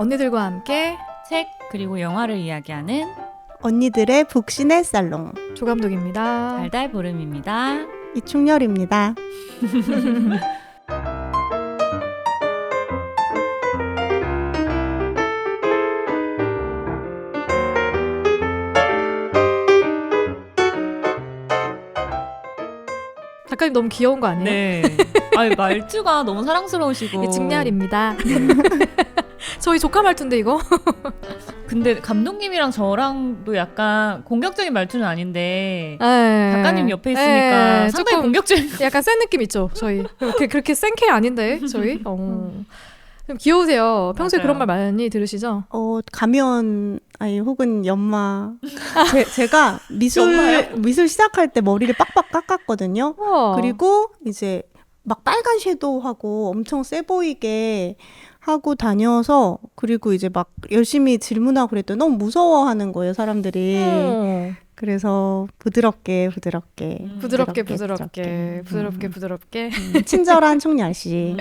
언니들과 함께 책 그리고 영화를 이야기하는 언니들의 북신의 살롱 조감독입니다. 달달 보름입니다. 이충렬입니다. 작가님 너무 귀여운 거 아니에요? 네. 아유, 말투가 너무 사랑스러우시고. 증렬입니다. 저희 조카 말투인데 이거? 근데 감독님이랑 저랑도 약간 공격적인 말투는 아닌데 에이. 작가님 옆에 있으니까 에이, 상당히 조금 공격적인. 약간 센 느낌 있죠. 저희 그렇게 센 캐 아닌데 저희. 좀 귀여우세요. 평소에 맞아요. 그런 말 많이 들으시죠? 가면 아니 혹은 연마 제가 연마요? 미술 시작할 때 머리를 빡빡 깎았거든요. 그리고 이제 막 빨간 섀도우하고 엄청 세 보이게 하고 다녀서 그리고 이제 막 열심히 질문하고 그랬더니 너무 무서워하는 거예요, 사람들이. 그래서 부드럽게 친절한 총열씨.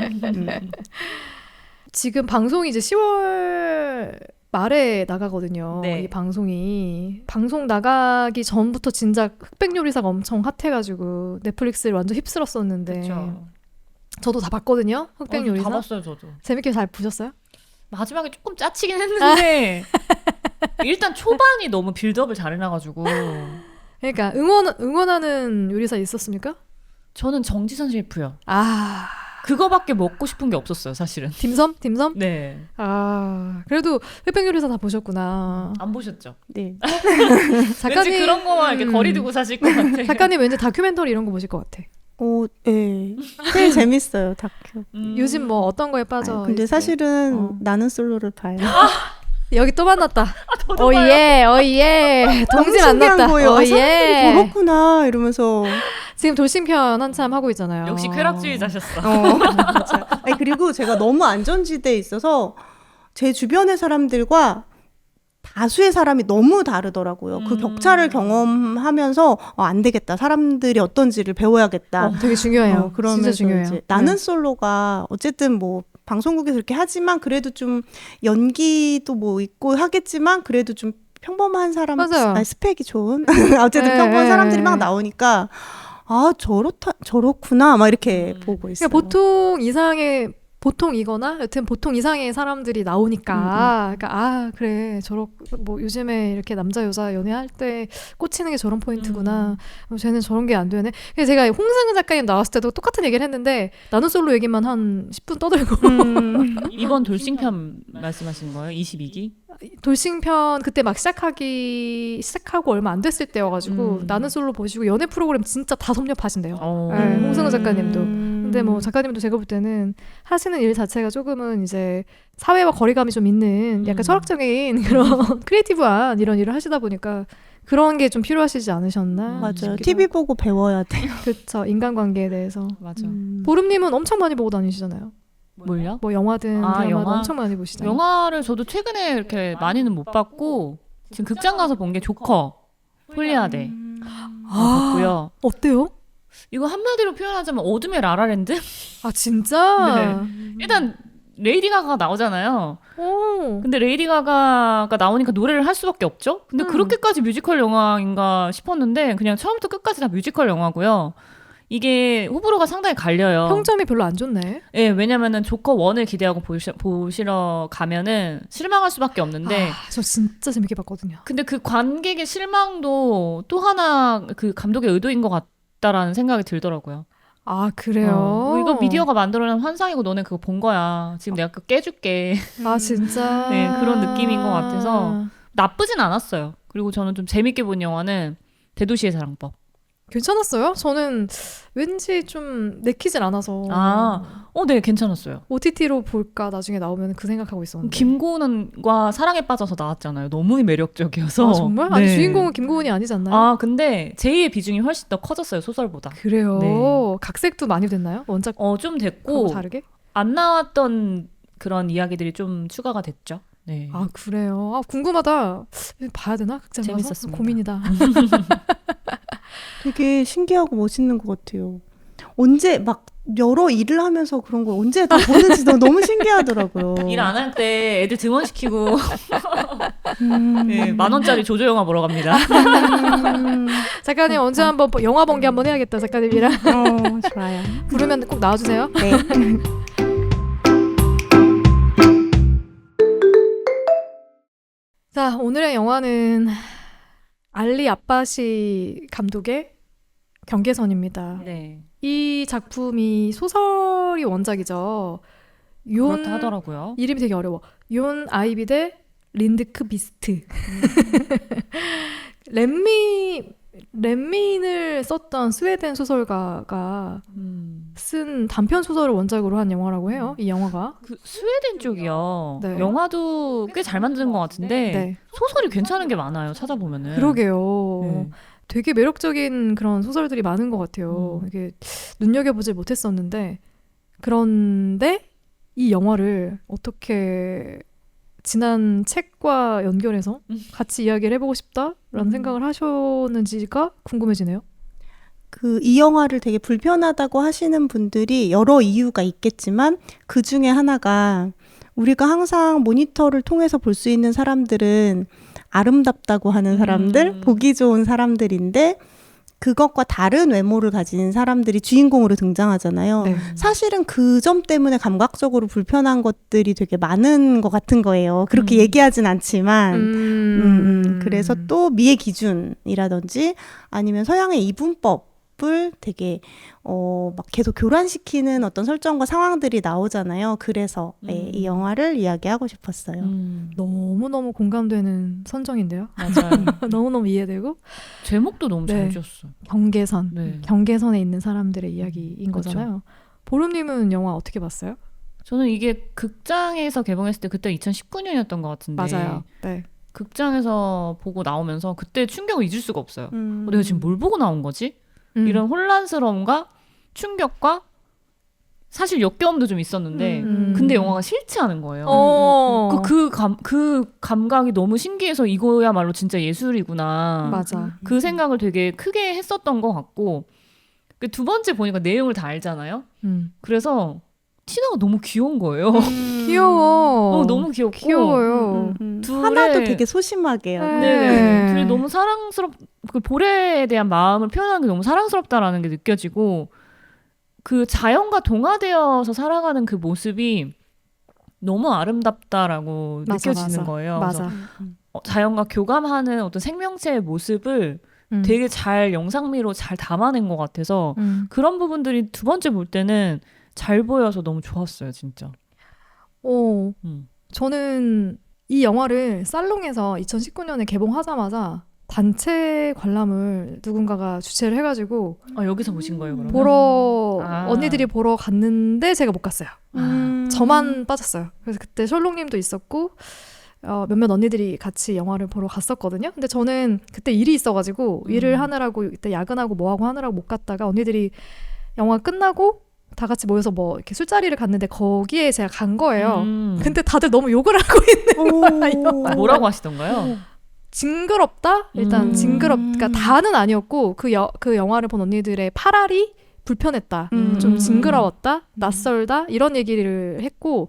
지금 방송이 이제 10월 말에 나가거든요. 네. 이 방송이 방송 나가기 전부터 진짜 흑백요리사가 엄청 핫해가지고 넷플릭스를 완전 휩쓸었었는데 그렇죠. 저도 다 봤거든요. 흑백요리사. 다 봤어요, 저도. 재밌게 잘 보셨어요? 마지막에 조금 짜치긴 했는데 일단 초반이 너무 빌드업을 잘 해놔가지고. 그러니까 응원하는 요리사 있었습니까? 저는 정지선 셰프요. 아, 그거밖에 먹고 싶은 게 없었어요, 사실은. 딤섬? 네. 아, 그래도 흑백요리사 다 보셨구나. 안 보셨죠? 네. 왠지 그런 거만 이렇게 거리 두고 사실 것 같아요. 작가님 왠지 다큐멘터리 이런 거 보실 것 같아. 네. 제일 재밌어요, 다큐. 요즘 뭐 어떤 거에 빠져? 근데 있어요? 사실은 나는 솔로를 봐요. 여기 또 만났다. 저도 오예. 동지 너무 신기한 만났다. 거예요. 아, 사람들이 오예. 저렇구나 이러면서. 지금 돌싱편 한참 하고 있잖아요. 역시 쾌락주의자셨어. 맞아요. 아니, 그리고 제가 너무 안전지대에 있어서 제 주변의 사람들과 다수의 사람이 너무 다르더라고요. 그 격차를 경험하면서 안 되겠다. 사람들이 어떤지를 배워야겠다. 되게 중요해요. 그러면서 진짜 중요해요. 이제 나는 솔로가 어쨌든 뭐 방송국에서 이렇게 하지만 그래도 좀 연기도 뭐 있고 하겠지만 그래도 좀 평범한 사람, 맞아요. 스펙이 좋은 어쨌든 평범한 사람들이 막 나오니까 아 저렇구나 막 이렇게 보고 있어요. 그러니까 보통 이거나 여튼 보통 이상의 사람들이 나오니까 그러니까 그래 뭐 요즘에 이렇게 남자 여자 연애할 때 꽂히는 게 저런 포인트구나. 쟤는 저런 게 안 되네. 그래서 제가 홍승은 작가님 나왔을 때도 똑같은 얘기를 했는데 나는 솔로 얘기만 한 10분 떠들고 이번 돌싱편 말씀하시는 거예요? 22기? 돌싱편 그때 막 시작하고 얼마 안 됐을 때여가지고 나는 솔로 보시고 연애 프로그램 진짜 다 섭렵하신대요. 네, 홍승은 작가님도. 근데 뭐 작가님도 제가 볼 때는 하시는 일 자체가 조금은 이제 사회와 거리감이 좀 있는 약간 철학적인 그런 크리에이티브한 이런 일을 하시다 보니까 그런 게 좀 필요하시지 않으셨나? 맞아요. TV 보고 배워야 돼요. 그렇죠. 인간관계에 대해서. 맞아. 보름님은 엄청 많이 보고 다니시잖아요. 뭘요? 뭐 영화든 드라마든 영화? 엄청 많이 보시잖아요. 영화를 저도 최근에 이렇게 많이는 못 봤고 지금 극장 가서 본 게 조커, 폴리아데 봤고요. 어때요? 이거 한마디로 표현하자면 어둠의 라라랜드? 아 진짜? 일단 레이디 가가가 나오잖아요. 오. 근데 레이디 가가가 나오니까 노래를 할 수밖에 없죠. 근데 그렇게까지 뮤지컬 영화인가 싶었는데 그냥 처음부터 끝까지 다 뮤지컬 영화고요. 이게 호불호가 상당히 갈려요. 평점이 별로 안 좋네. 네, 왜냐면은 조커 1을 기대하고 보시러 가면은 실망할 수밖에 없는데 저 진짜 재밌게 봤거든요. 근데 그 관객의 실망도 또 하나 그 감독의 의도인 것 같다라는 생각이 들더라고요. 아 그래요? 이거 미디어가 만들어낸 환상이고 너네 그거 본 거야. 지금 내가 그거 깨줄게. 아 진짜? 네, 그런 느낌인 것 같아서 나쁘진 않았어요. 그리고 저는 좀 재밌게 본 영화는 대도시의 사랑법. 괜찮았어요? 저는 왠지 좀 내키질 않아서. 네, 괜찮았어요. OTT로 볼까 나중에 나오면 그 생각하고 있었는데. 김고은과 사랑에 빠져서 나왔잖아요. 너무 매력적이어서. 아, 정말? 아니 주인공은 김고은이 아니지 않나요? 근데 제이의 비중이 훨씬 더 커졌어요, 소설보다. 그래요? 네. 각색도 많이 됐나요? 원작 좀 됐고 다르게? 안 나왔던 그런 이야기들이 좀 추가가 됐죠. 네. 아 그래요? 궁금하다. 봐야 되나? 극장 가서? 재밌었습니다. 고민이다. 되게 신기하고 멋있는 것 같아요. 언제 막 여러 일을 하면서 그런 걸 언제 다 보는지 너무 신기하더라고요. 일 안 할 때 애들 등원시키고 네, 10,000원짜리 조조 영화 보러 갑니다. 작가님 언제 한번 영화 본게 한번 해야겠다. 작가님이랑. 좋아요. 부르면 꼭 나와주세요. 네. 자, 오늘의 영화는 알리 아빠시 감독의 경계선입니다. 네. 이 작품이 소설이 원작이죠. 그렇다 하더라고요. 이름이 되게 어려워. 윤 아이비 대 린드크 비스트. 렘민을 썼던 스웨덴 소설가가 쓴 단편 소설을 원작으로 한 영화라고 해요. 이 영화가. 그 스웨덴 쪽이요. 네. 영화도 꽤 잘 만드는 것 같은데 네. 소설이 괜찮은 게 많아요. 찾아보면은. 그러게요. 네. 되게 매력적인 그런 소설들이 많은 것 같아요. 이게 눈여겨보질 못했었는데 그런데 이 영화를 어떻게 지난 책과 연결해서 같이 이야기를 해보고 싶다라는 생각을 하셨는지가 궁금해지네요. 이 영화를 되게 불편하다고 하시는 분들이 여러 이유가 있겠지만 그 중에 하나가 우리가 항상 모니터를 통해서 볼 수 있는 사람들은 아름답다고 하는 사람들, 보기 좋은 사람들인데 그것과 다른 외모를 가진 사람들이 주인공으로 등장하잖아요. 네. 사실은 그 점 때문에 감각적으로 불편한 것들이 되게 많은 것 같은 거예요. 그렇게 얘기하진 않지만 그래서 또 미의 기준이라든지 아니면 서양의 이분법을 되게 막 계속 교란시키는 어떤 설정과 상황들이 나오잖아요. 그래서 이 영화를 이야기하고 싶었어요. 너무너무 공감되는 선정인데요. 맞아요. 너무너무 이해되고 제목도 너무 네. 잘 지었어요. 경계선, 네. 경계선에 있는 사람들의 이야기인 그렇죠. 거잖아요. 보름님은 영화 어떻게 봤어요? 저는 이게 극장에서 개봉했을 때 그때 2019년이었던 것 같은데 맞아요. 네. 극장에서 보고 나오면서 그때 충격을 잊을 수가 없어요. 내가 지금 뭘 보고 나온 거지? 이런 혼란스러움과 충격과 사실 역겨움도 좀 있었는데 근데 영화가 싫지 않은 거예요. 그 감각이 너무 신기해서 이거야말로 진짜 예술이구나. 맞아. 그 생각을 되게 크게 했었던 것 같고 그 두 번째 보니까 내용을 다 알잖아요. 그래서 티나가 너무 귀여운 거예요. 귀여워. 너무 귀엽고 귀여워요. 하나도 되게 소심하게요. 네. 둘이 너무 그 볼에 대한 마음을 표현하는 게 너무 사랑스럽다라는 게 느껴지고 그 자연과 동화되어서 살아가는 그 모습이 너무 아름답다라고 느껴지는 거예요. 맞아. 그래서 자연과 교감하는 어떤 생명체의 모습을 되게 잘 영상미로 잘 담아낸 것 같아서 그런 부분들이 두 번째 볼 때는 잘 보여서 너무 좋았어요, 진짜. 저는 이 영화를 살롱에서 2019년에 개봉하자마자 단체 관람을 누군가가 주최를 해가지고 여기서 보신 거예요, 그러면? 언니들이 보러 갔는데 제가 못 갔어요. 저만 빠졌어요. 그래서 그때 셜록님도 있었고 몇몇 언니들이 같이 영화를 보러 갔었거든요. 근데 저는 그때 일이 있어가지고 일을 하느라고 이때 야근하고 뭐하고 하느라고 못 갔다가 언니들이 영화 끝나고 다 같이 모여서 뭐 이렇게 술자리를 갔는데 거기에 제가 간 거예요. 근데 다들 너무 욕을 하고 있는 거예요. 뭐라고 하시던가요? 징그럽다? 일단 그러니까 다는 아니었고 그 영화를 본 언니들의 팔알이 불편했다. 좀 징그러웠다. 낯설다. 이런 얘기를 했고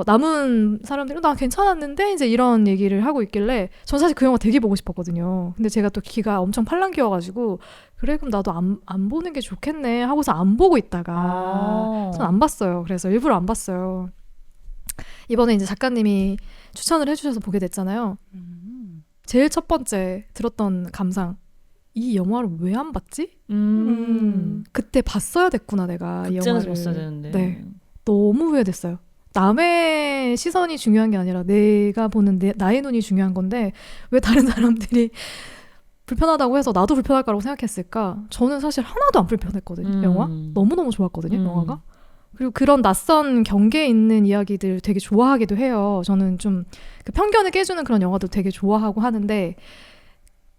남은 사람들은 나 괜찮았는데 이제 이런 얘기를 하고 있길래 전 사실 그 영화 되게 보고 싶었거든요. 근데 제가 또 귀가 엄청 팔랑귀여가지고 그래 그럼 나도 안 보는 게 좋겠네 하고서 안 보고 있다가 전 안 봤어요. 그래서 일부러 안 봤어요. 이번에 이제 작가님이 추천을 해주셔서 보게 됐잖아요. 제일 첫 번째 들었던 감상, 이 영화를 왜 안 봤지? 그때 봤어야 됐구나 내가 이 극장에서 영화를. 봤어야 되는데. 네, 너무 후회됐어요. 남의 시선이 중요한 게 아니라 내가 보는 나의 눈이 중요한 건데 왜 다른 사람들이 불편하다고 해서 나도 불편할 거라고 생각했을까? 저는 사실 하나도 안 불편했거든요. 영화 너무너무 좋았거든요. 영화가. 그리고 그런 낯선 경계에 있는 이야기들 되게 좋아하기도 해요. 저는 좀 그 편견을 깨주는 그런 영화도 되게 좋아하고 하는데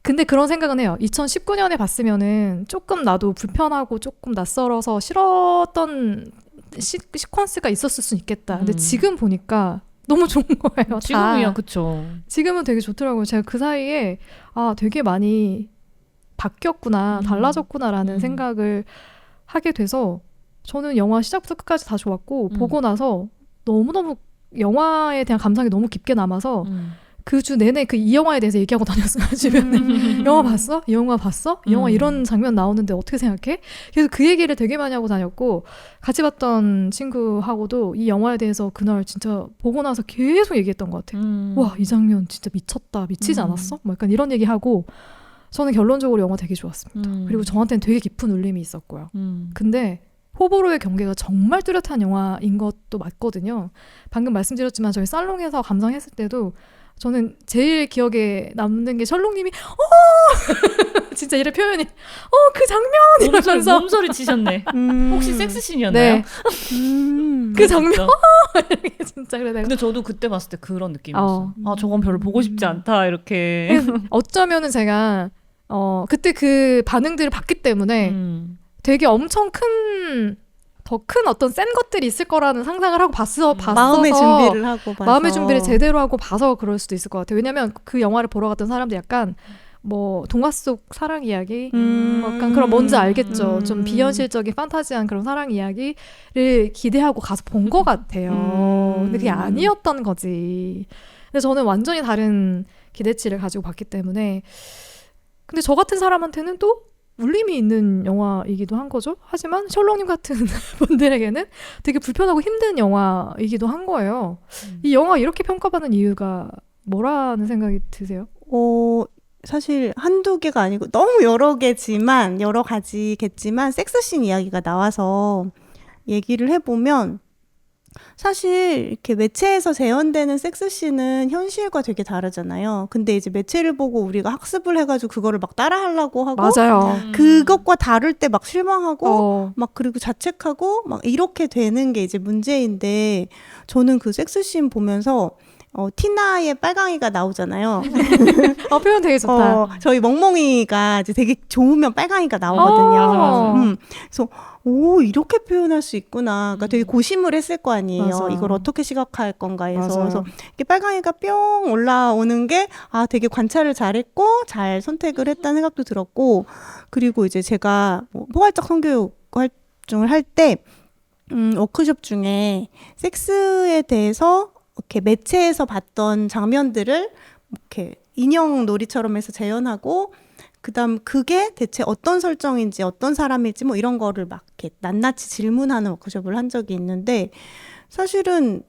근데 그런 생각은 해요. 2019년에 봤으면은 조금 나도 불편하고 조금 낯설어서 싫었던 시퀀스가 있었을 수 있겠다. 근데 지금 보니까 너무 좋은 거예요. 지금이야, 그쵸. 지금은 되게 좋더라고요. 제가 그 사이에 되게 많이 바뀌었구나, 달라졌구나라는 생각을 하게 돼서 저는 영화 시작부터 끝까지 다 좋았고 보고 나서 너무너무 영화에 대한 감상이 너무 깊게 남아서 그 주 내내 이 영화에 대해서 얘기하고 다녔어요. 주변에. 영화 봤어? 이 영화 봤어? 이 영화 이런 장면 나오는데 어떻게 생각해? 그래서 그 얘기를 되게 많이 하고 다녔고 같이 봤던 친구하고도 이 영화에 대해서 그날 진짜 보고 나서 계속 얘기했던 것 같아요. 와, 이 장면 진짜 미쳤다. 미치지 않았어? 뭐 약간 이런 얘기하고 저는 결론적으로 영화 되게 좋았습니다. 그리고 저한테는 되게 깊은 울림이 있었고요. 근데 호불호의 경계가 정말 뚜렷한 영화인 것도 맞거든요. 방금 말씀드렸지만 저희 살롱에서 감상했을 때도 저는 제일 기억에 남는 게 셜록님이 진짜 이래 표현이 그 장면 이러면서 몸소리 치셨네. 혹시 섹스씬이었나요? 네. 그 장면 진짜 그래 내가. 근데 저도 그때 봤을 때 그런 느낌이었어요. 아 저건 별로 보고 싶지 않다 이렇게. 어쩌면은 제가 그때 그 반응들을 봤기 때문에 되게 엄청 더 큰 어떤 센 것들이 있을 거라는 상상을 하고 봤어서 마음의 준비를 하고 봐서 마음의 준비를 제대로 하고 봐서 그럴 수도 있을 것 같아요. 왜냐면 그 영화를 보러 갔던 사람들 약간 뭐 동화 속 사랑 이야기 약간 그런 뭔지 알겠죠. 좀 비현실적인 판타지한 그런 사랑 이야기를 기대하고 가서 본 것 같아요. 근데 그게 아니었던 거지. 근데 저는 완전히 다른 기대치를 가지고 봤기 때문에 근데 저 같은 사람한테는 또 울림이 있는 영화이기도 한 거죠. 하지만 셜록님 같은 분들에게는 되게 불편하고 힘든 영화이기도 한 거예요. 이 영화 이렇게 평가받는 이유가 뭐라는 생각이 드세요? 사실 한두 개가 아니고 너무 여러 개지만 여러 가지겠지만 섹스씬 이야기가 나와서 얘기를 해보면 사실 이렇게 매체에서 재현되는 섹스씬은 현실과 되게 다르잖아요. 근데 이제 매체를 보고 우리가 학습을 해가지고 그거를 막 따라하려고 하고 맞아요. 그것과 다를 때 막 실망하고 막 그리고 자책하고 막 이렇게 되는 게 이제 문제인데 저는 그 섹스씬 보면서 티나의 빨강이가 나오잖아요. 표현 되게 좋다. 저희 멍멍이가 이제 되게 좋으면 빨강이가 나오거든요. 그래서 이렇게 표현할 수 있구나. 그러니까 되게 고심을 했을 거 아니에요. 맞아. 이걸 어떻게 시각할 건가 해서. 맞아요. 그래서 이렇게 빨강이가 뿅 올라오는 게 되게 관찰을 잘했고 잘 선택을 했다는 생각도 들었고 그리고 이제 제가 포괄적 성교육 활동을 할 때 워크숍 중에 섹스에 대해서 이렇게 매체에서 봤던 장면들을 이렇게 인형 놀이처럼 해서 재현하고 그다음 그게 대체 어떤 설정인지 어떤 사람일지 뭐 이런 거를 막 이렇게 낱낱이 질문하는 워크숍을 한 적이 있는데 사실은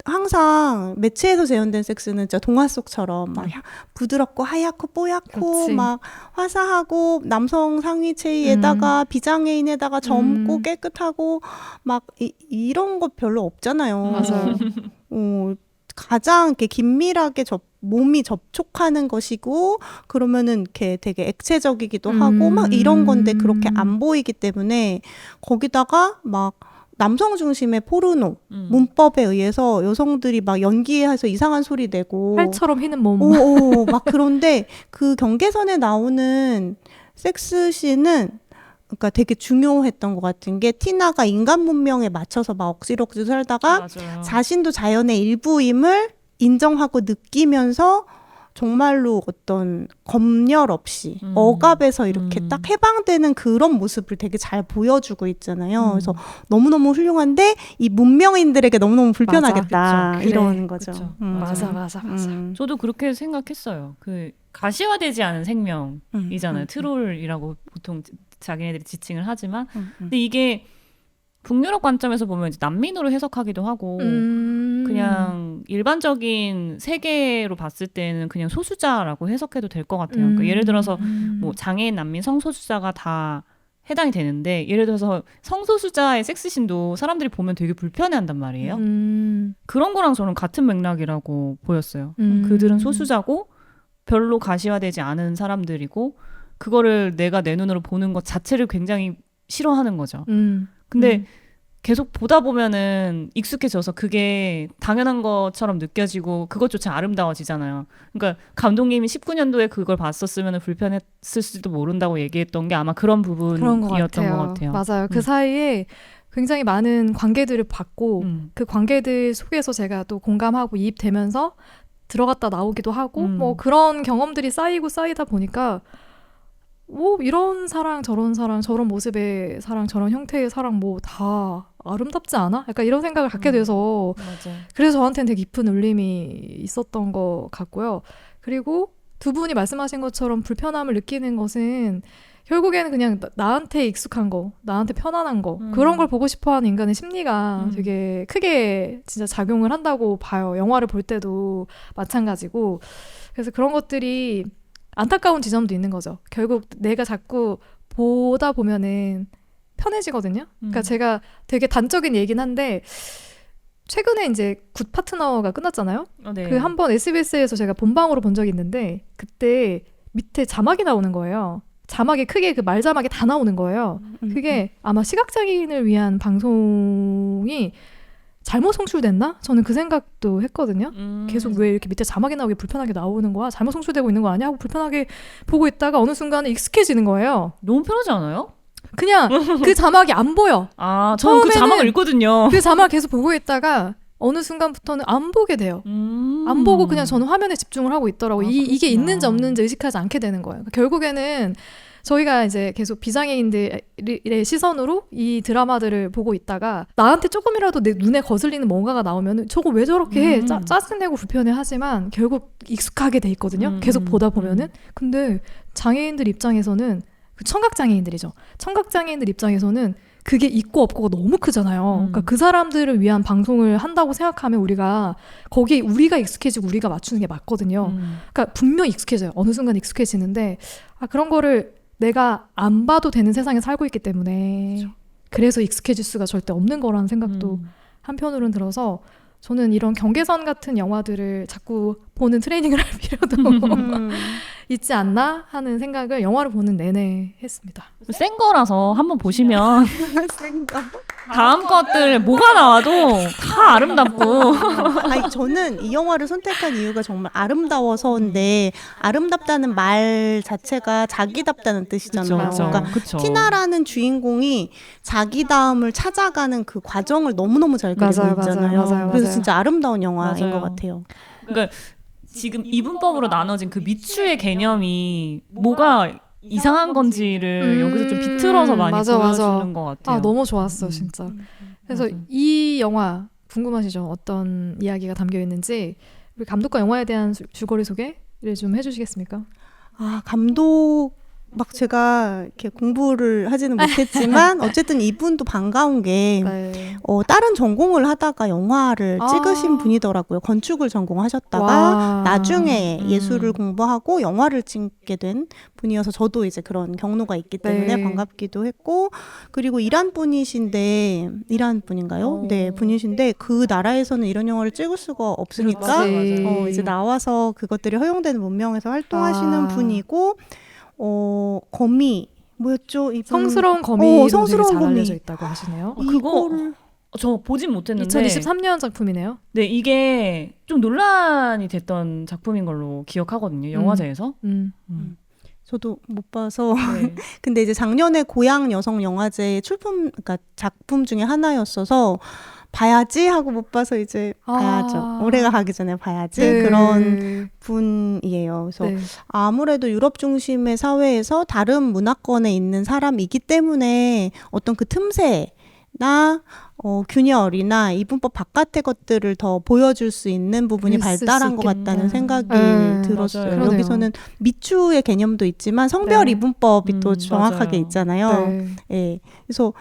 항상 매체에서 재현된 섹스는 진짜 동화 속처럼 막 부드럽고 하얗고 뽀얗고 그렇지. 막 화사하고 남성 상위 체위에다가 비장애인에다가 젊고 깨끗하고 막 이런 거 별로 없잖아요. 맞아요. 가장 이렇게 긴밀하게 몸이 접촉하는 것이고 그러면은 이렇게 되게 액체적이기도 하고 막 이런 건데 그렇게 안 보이기 때문에 거기다가 막 남성 중심의 포르노 문법에 의해서 여성들이 막 연기해서 이상한 소리 내고 활처럼 휘는 몸. 막 그런데 그 경계선에 나오는 섹스씬은 그러니까 되게 중요했던 것 같은 게 티나가 인간 문명에 맞춰서 막 억지로 살다가 맞아요. 자신도 자연의 일부임을 인정하고 느끼면서 정말로 어떤 검열 없이 억압에서 이렇게 딱 해방되는 그런 모습을 되게 잘 보여주고 있잖아요. 그래서 너무너무 훌륭한데 이 문명인들에게 너무너무 불편하겠다. 맞아, 그쵸. 이러는 그래, 거죠. 그쵸. 맞아. 맞아. 저도 그렇게 생각했어요. 그 가시화되지 않은 생명이잖아요. 트롤이라고 보통 자기네들이 지칭을 하지만 근데 이게 북유럽 관점에서 보면 이제 난민으로 해석하기도 하고 그냥 일반적인 세계로 봤을 때는 그냥 소수자라고 해석해도 될 것 같아요. 그러니까 예를 들어서 뭐 장애인, 난민, 성소수자가 다 해당이 되는데 예를 들어서 성소수자의 섹스신도 사람들이 보면 되게 불편해한단 말이에요. 그런 거랑 저는 같은 맥락이라고 보였어요. 그들은 소수자고 별로 가시화되지 않은 사람들이고 그거를 내가 내 눈으로 보는 것 자체를 굉장히 싫어하는 거죠. 근데 계속 보다 보면은 익숙해져서 그게 당연한 것처럼 느껴지고 그것조차 아름다워지잖아요. 그러니까 감독님이 19년도에 그걸 봤었으면 불편했을지도 모른다고 얘기했던 게 아마 그런 부분이었던 것 같아요. 맞아요. 그 사이에 굉장히 많은 관계들을 봤고 그 관계들 속에서 제가 또 공감하고 이입되면서 들어갔다 나오기도 하고 뭐 그런 경험들이 쌓이다 보니까 뭐 이런 사랑 저런 모습의 사랑 저런 형태의 사랑 뭐 다 아름답지 않아? 약간 이런 생각을 갖게 돼서 맞아. 그래서 저한테는 되게 깊은 울림이 있었던 것 같고요. 그리고 두 분이 말씀하신 것처럼 불편함을 느끼는 것은 결국에는 그냥 나한테 익숙한 거, 나한테 편안한 거 그런 걸 보고 싶어하는 인간의 심리가 되게 크게 진짜 작용을 한다고 봐요. 영화를 볼 때도 마찬가지고. 그래서 그런 것들이 안타까운 지점도 있는 거죠. 결국 내가 자꾸 보다 보면은 편해지거든요. 그러니까 제가 되게 단적인 얘기긴 한데 최근에 이제 굿 파트너가 끝났잖아요. 네. 그 한 번 SBS에서 제가 본방으로 본 적이 있는데 그때 밑에 자막이 나오는 거예요. 자막이 크게 그 말 자막이 다 나오는 거예요. 그게 아마 시각장애인을 위한 방송이 잘못 송출됐나? 저는 그 생각도 했거든요. 계속 왜 이렇게 밑에 자막이 나오게 불편하게 나오는 거야? 잘못 송출되고 있는 거 아니야? 하고 불편하게 보고 있다가 어느 순간에 익숙해지는 거예요. 너무 편하지 않아요? 그냥 그 자막이 안 보여. 아, 저는 그 자막을 읽거든요. 그 자막 계속 보고 있다가 어느 순간부터는 안 보게 돼요. 안 보고 그냥 저는 화면에 집중을 하고 있더라고요. 이게 있는지 없는지 의식하지 않게 되는 거예요. 결국에는 저희가 이제 계속 비장애인들의 시선으로 이 드라마들을 보고 있다가 나한테 조금이라도 내 눈에 거슬리는 뭔가가 나오면 저거 왜 저렇게 해? 짜증내고 불편해 하지만 결국 익숙하게 돼 있거든요. 계속 보다 보면은. 근데 장애인들 입장에서는 그 청각장애인들이죠. 청각장애인들 입장에서는 그게 있고 없고가 너무 크잖아요. 그러니까 그 사람들을 위한 방송을 한다고 생각하면 우리가 거기에 우리가 익숙해지고 우리가 맞추는 게 맞거든요. 그러니까 분명히 익숙해져요. 어느 순간 익숙해지는데 그런 거를 내가 안 봐도 되는 세상에 살고 있기 때문에 그렇죠. 그래서 익숙해질 수가 절대 없는 거라는 생각도 한편으로는 들어서 저는 이런 경계선 같은 영화들을 자꾸 보는 트레이닝을 할 필요도 있지 않나 하는 생각을 영화를 보는 내내 했습니다. 센 거라서 한번 보시면 다음 것들 뭐가 나와도 다 아름답고. 아니, 저는 이 영화를 선택한 이유가 정말 아름다워서인데 아름답다는 말 자체가 자기답다는 뜻이잖아요. 그쵸, 그러니까 그쵸. 티나라는 주인공이 자기다움을 찾아가는 그 과정을 너무너무 잘 그리고 있잖아요. 맞아요. 그래서 진짜 아름다운 영화인 맞아요. 것 같아요. 그러니까 지금 이분법으로 나눠진 그 미추의 개념이 뭐가 이상한 건지를 여기서 좀 비틀어서 많이 보여주는 것 같아요. 너무 좋았어 진짜. 그래서 이 영화 궁금하시죠? 어떤 이야기가 담겨 있는지 우리 감독과 영화에 대한 줄거리 소개를 좀 해주시겠습니까? 감독 막 제가 이렇게 공부를 하지는 못했지만 어쨌든 이분도 반가운 게 네. 다른 전공을 하다가 영화를 찍으신 분이더라고요. 건축을 전공하셨다가 나중에 예술을 공부하고 영화를 찍게 된 분이어서 저도 이제 그런 경로가 있기 때문에 반갑기도 했고, 그리고 이란 분인가요? 네, 분이신데 그 나라에서는 이런 영화를 찍을 수가 없으니까 이제 나와서 그것들이 허용되는 문명에서 활동하시는 분이고, 거미 뭐였죠? 성스러운 거미로 성스러운 되게 잘 거미. 알려져 있다고 하시네요. 그거 저 보진 못했는데 2023년 작품이네요. 네, 이게 좀 논란이 됐던 작품인 걸로 기억하거든요. 영화제에서. 저도 못 봐서 네. 근데 이제 작년에 고향 여성 영화제 그러니까 작품 중에 하나였어서 봐야지 하고 못 봐서 이제 봐야죠. 올해가 가기 전에 봐야지. 그런 분이에요. 그래서 아무래도 유럽 중심의 사회에서 다른 문화권에 있는 사람이기 때문에 어떤 그 틈새나 균열이나 이분법 바깥의 것들을 더 보여줄 수 있는 부분이 발달한 것 같다는 생각이 들었어요. 맞아요. 여기서는 미추의 개념도 있지만 성별 이분법이 또 정확하게 맞아요. 있잖아요. 네. 그래서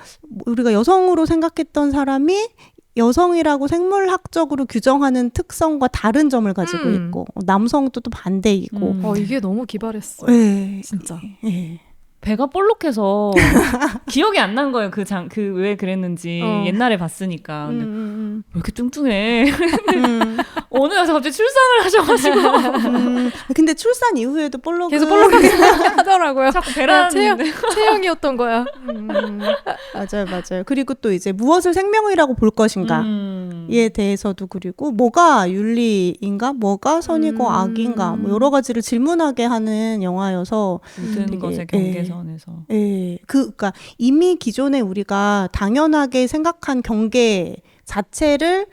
우리가 여성으로 생각했던 사람이 여성이라고 생물학적으로 규정하는 특성과 다른 점을 가지고 있고 남성도 또 반대이고 이게 너무 기발했어. 진짜. 배가 볼록해서 기억이 안 난 거예요. 그 왜 그랬는지 옛날에 봤으니까. 근데 왜 이렇게 뚱뚱해? 어느 여자 갑자기 출산을 하셔가지고. 근데 출산 이후에도 계속 볼록하게 하더라고요. 자꾸 배란 체형이었던 거야. 맞아요. 그리고 또 이제 무엇을 생명이라고 볼 것인가에 대해서도, 그리고 뭐가 윤리인가, 뭐가 선이고 악인가, 뭐 여러 가지를 질문하게 하는 영화여서 모든 것의 경계선에서. 그러니까 이미 기존에 우리가 당연하게 생각한 경계 자체를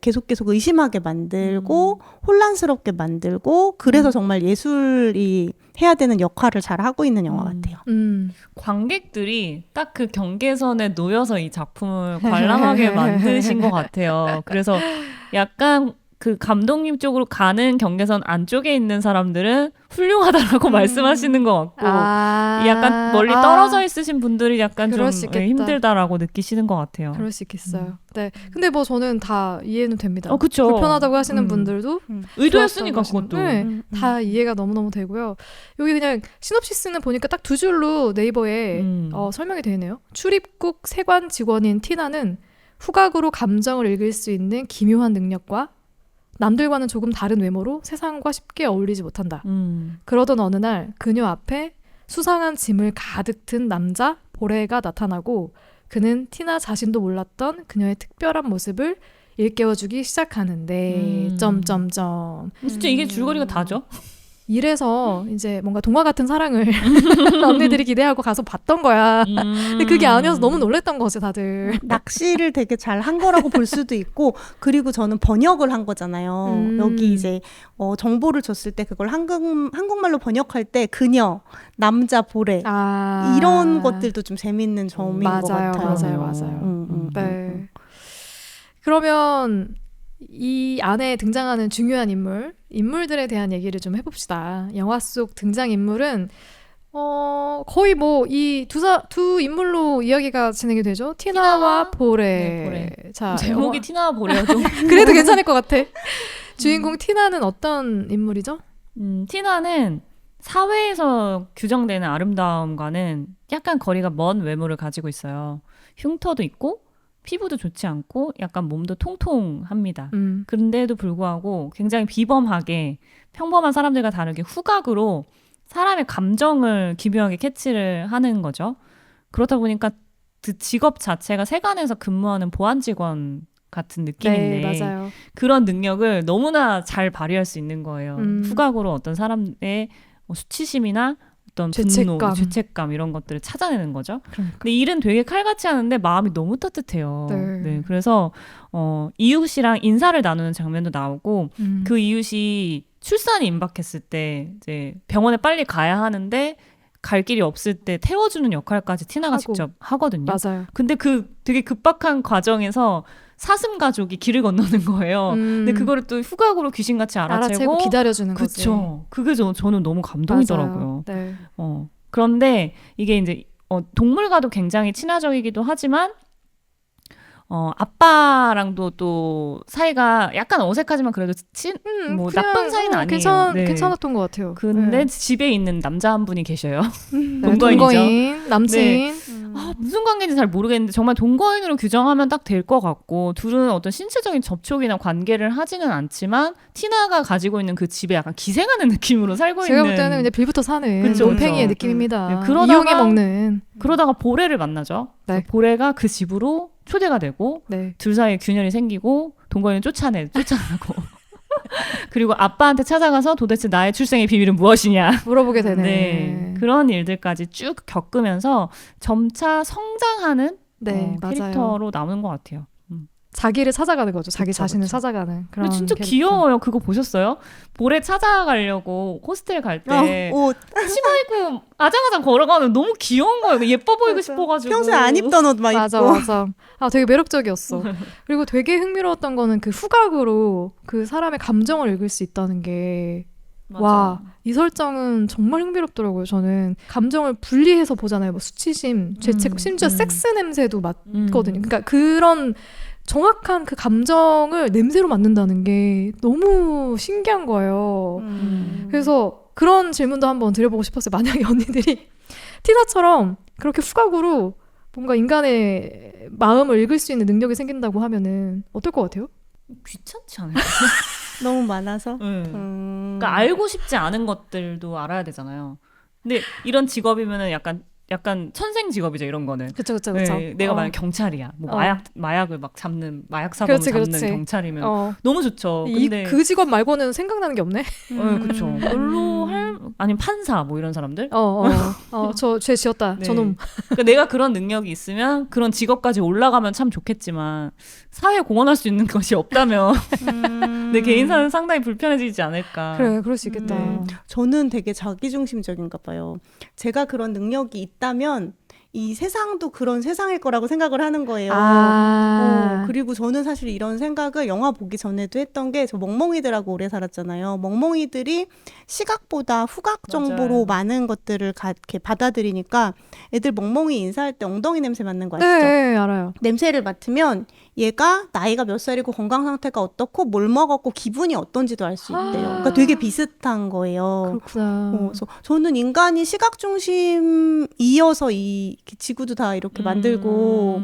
계속 의심하게 만들고 혼란스럽게 만들고 그래서 정말 예술이 해야 되는 역할을 잘 하고 있는 영화 같아요. 관객들이 딱 그 경계선에 놓여서 이 작품을 관람하게 만드신 것 같아요. 그래서 약간 그 감독님 쪽으로 가는 경계선 안쪽에 있는 사람들은 훌륭하다라고 말씀하시는 것 같고 약간 멀리 떨어져 있으신 분들이 약간 좀 힘들다라고 느끼시는 것 같아요. 그럴 수 있겠어요. 네. 근데 뭐 저는 다 이해는 됩니다. 그쵸. 불편하다고 하시는 분들도 의도였으니까 그것도 다 이해가 너무너무 되고요. 여기 그냥 시놉시스는 보니까 딱 2줄로 네이버에 설명이 되어 있네요. 출입국 세관 직원인 티나는 후각으로 감정을 읽을 수 있는 기묘한 능력과 남들과는 조금 다른 외모로 세상과 쉽게 어울리지 못한다. 그러던 어느 날 그녀 앞에 수상한 짐을 가득 든 남자 보레가 나타나고 그는 티나 자신도 몰랐던 그녀의 특별한 모습을 일깨워주기 시작하는데 점점점. 진짜 이게 줄거리가 다죠? 이래서 이제 뭔가 동화 같은 사랑을 언니들이 기대하고 가서 봤던 거야. 근데 그게 아니어서 너무 놀랬던 거지 다들. 낚시를 되게 잘 한 거라고 볼 수도 있고 그리고 저는 번역을 한 거잖아요. 여기 이제 정보를 줬을 때 그걸 한국말로 번역할 때 그녀, 남자, 보레 이런 것들도 좀 재밌는 점인 것 같아요. 맞아요. 네. 그러면 이 안에 등장하는 중요한 인물들에 대한 얘기를 좀 해봅시다. 영화 속 등장인물은 거의 뭐 이 두 인물로 이야기가 진행이 되죠. 티나와 보레. 네, 보레. 자, 제목이 티나와 보레여도 그래도 괜찮을 것 같아. 주인공 티나는 어떤 인물이죠? 티나는 사회에서 규정되는 아름다움과는 약간 거리가 먼 외모를 가지고 있어요. 흉터도 있고 피부도 좋지 않고 약간 몸도 통통합니다. 그런데도 불구하고 굉장히 비범하게 평범한 사람들과 다르게 후각으로 사람의 감정을 기묘하게 캐치를 하는 거죠. 그러다 보니까 그 직업 자체가 세관에서 근무하는 보안 직원 같은 느낌인데 네, 맞아요. 그런 능력을 너무나 잘 발휘할 수 있는 거예요. 후각으로 어떤 사람의 수치심이나 어떤 분노, 죄책감 이런 것들을 찾아내는 거죠. 그러니까. 근데 일은 되게 칼같이 하는데 마음이 너무 따뜻해요. 네, 그래서 이웃이랑 인사를 나누는 장면도 나오고 그 이웃이 출산이 임박했을 때 이제 병원에 빨리 가야 하는데 갈 길이 없을 때 태워주는 역할까지 티나가 직접 하거든요. 맞아요. 근데 그 되게 급박한 과정에서 사슴 가족이 길을 건너는 거예요. 근데 그거를 또 후각으로 귀신같이 알아채고 기다려주는 거지. 그쵸. 그게 저는 너무 감동이더라고요. 네. 그런데 이게 이제 동물과도 굉장히 친화적이기도 하지만 아빠랑도 또 사이가 약간 어색하지만 그래도 뭐 나쁜 사이는 아니에요. 괜찮았던 것 같아요. 근데 집에 있는 남자 한 분이 계셔요. 네, 동거인, 남친. 네. 무슨 관계인지 잘 모르겠는데 정말 동거인으로 규정하면 딱 될 것 같고 둘은 어떤 신체적인 접촉이나 관계를 하지는 않지만 티나가 가지고 있는 그 집에 약간 기생하는 느낌으로 살고 제가 있는. 볼 때는 그냥 빌부터 사는 그쵸, 논팽이의 느낌입니다. 네, 이용해 먹는. 그러다가 보레를 만나죠. 네. 보레가 그 집으로 초대가 되고 둘 사이에 균열이 생기고 동거인은 쫓아나고 그리고 아빠한테 찾아가서 도대체 나의 출생의 비밀은 무엇이냐 물어보게 되네. 네, 그런 일들까지 쭉 겪으면서 점차 성장하는 캐릭터로 나오는 것 같아요. 자기를 찾아가는 거죠. 자기 자신을 찾아가는 그런. 근데 진짜 캐릭터. 귀여워요. 그거 보셨어요? 보레 찾아가려고 호스텔 갈 때 치마 입고 아장아장 걸어가는 너무 귀여운 거예요. 예뻐 보이고 싶어가지고. 평소에 안 입던 옷 막 입고. 맞아. 되게 매력적이었어. 그리고 되게 흥미로웠던 거는 그 후각으로 그 사람의 감정을 읽을 수 있다는 게 와, 이 설정은 정말 흥미롭더라고요. 저는 감정을 분리해서 보잖아요. 뭐 수치심, 죄책, 심지어 섹스 냄새도 맡거든요. 그러니까 그런 정확한 그 감정을 냄새로 맡는다는 게 너무 신기한 거예요. 그래서 그런 질문도 한번 드려보고 싶었어요. 만약에 언니들이 티나처럼 그렇게 후각으로 뭔가 인간의 마음을 읽을 수 있는 능력이 생긴다고 하면은 어떨 것 같아요? 귀찮지 않을까요? 너무 많아서. 그러니까 알고 싶지 않은 것들도 알아야 되잖아요. 근데 이런 직업이면은 약간 약간 천생 직업이죠 이런 거는. 그쵸. 네, 내가 만약 경찰이야, 뭐 마약을 막 잡는 마약 사범 그렇지. 잡는 경찰이면 너무 좋죠. 근데 그 직업 말고는 생각나는 게 없네. 그렇죠. 별로 아니면 판사 뭐 이런 사람들. 저 죄 지었다. 네. 저놈. 그러니까 내가 그런 능력이 있으면 그런 직업까지 올라가면 참 좋겠지만 사회에 공헌할 수 있는 것이 없다면 내 개인사는 상당히 불편해지지 않을까. 그래, 그럴 수 있겠다. 저는 되게 자기중심적인가 봐요. 제가 그런 능력이 있다면 이 세상도 그런 세상일 거라고 생각을 하는 거예요. 그리고 저는 사실 이런 생각을 영화 보기 전에도 했던 게 저 멍멍이들하고 오래 살았잖아요. 멍멍이들이 시각보다 후각 정보로 많은 것들을 이렇게 받아들이니까 애들 멍멍이 인사할 때 엉덩이 냄새 맡는 거 아시죠? 네, 알아요. 냄새를 맡으면 얘가 나이가 몇 살이고 건강 상태가 어떻고 뭘 먹었고 기분이 어떤지도 알 수 있대요. 그러니까 되게 비슷한 거예요. 그렇구나. 그래서 저는 인간이 시각 중심이어서 이 지구도 다 이렇게 만들고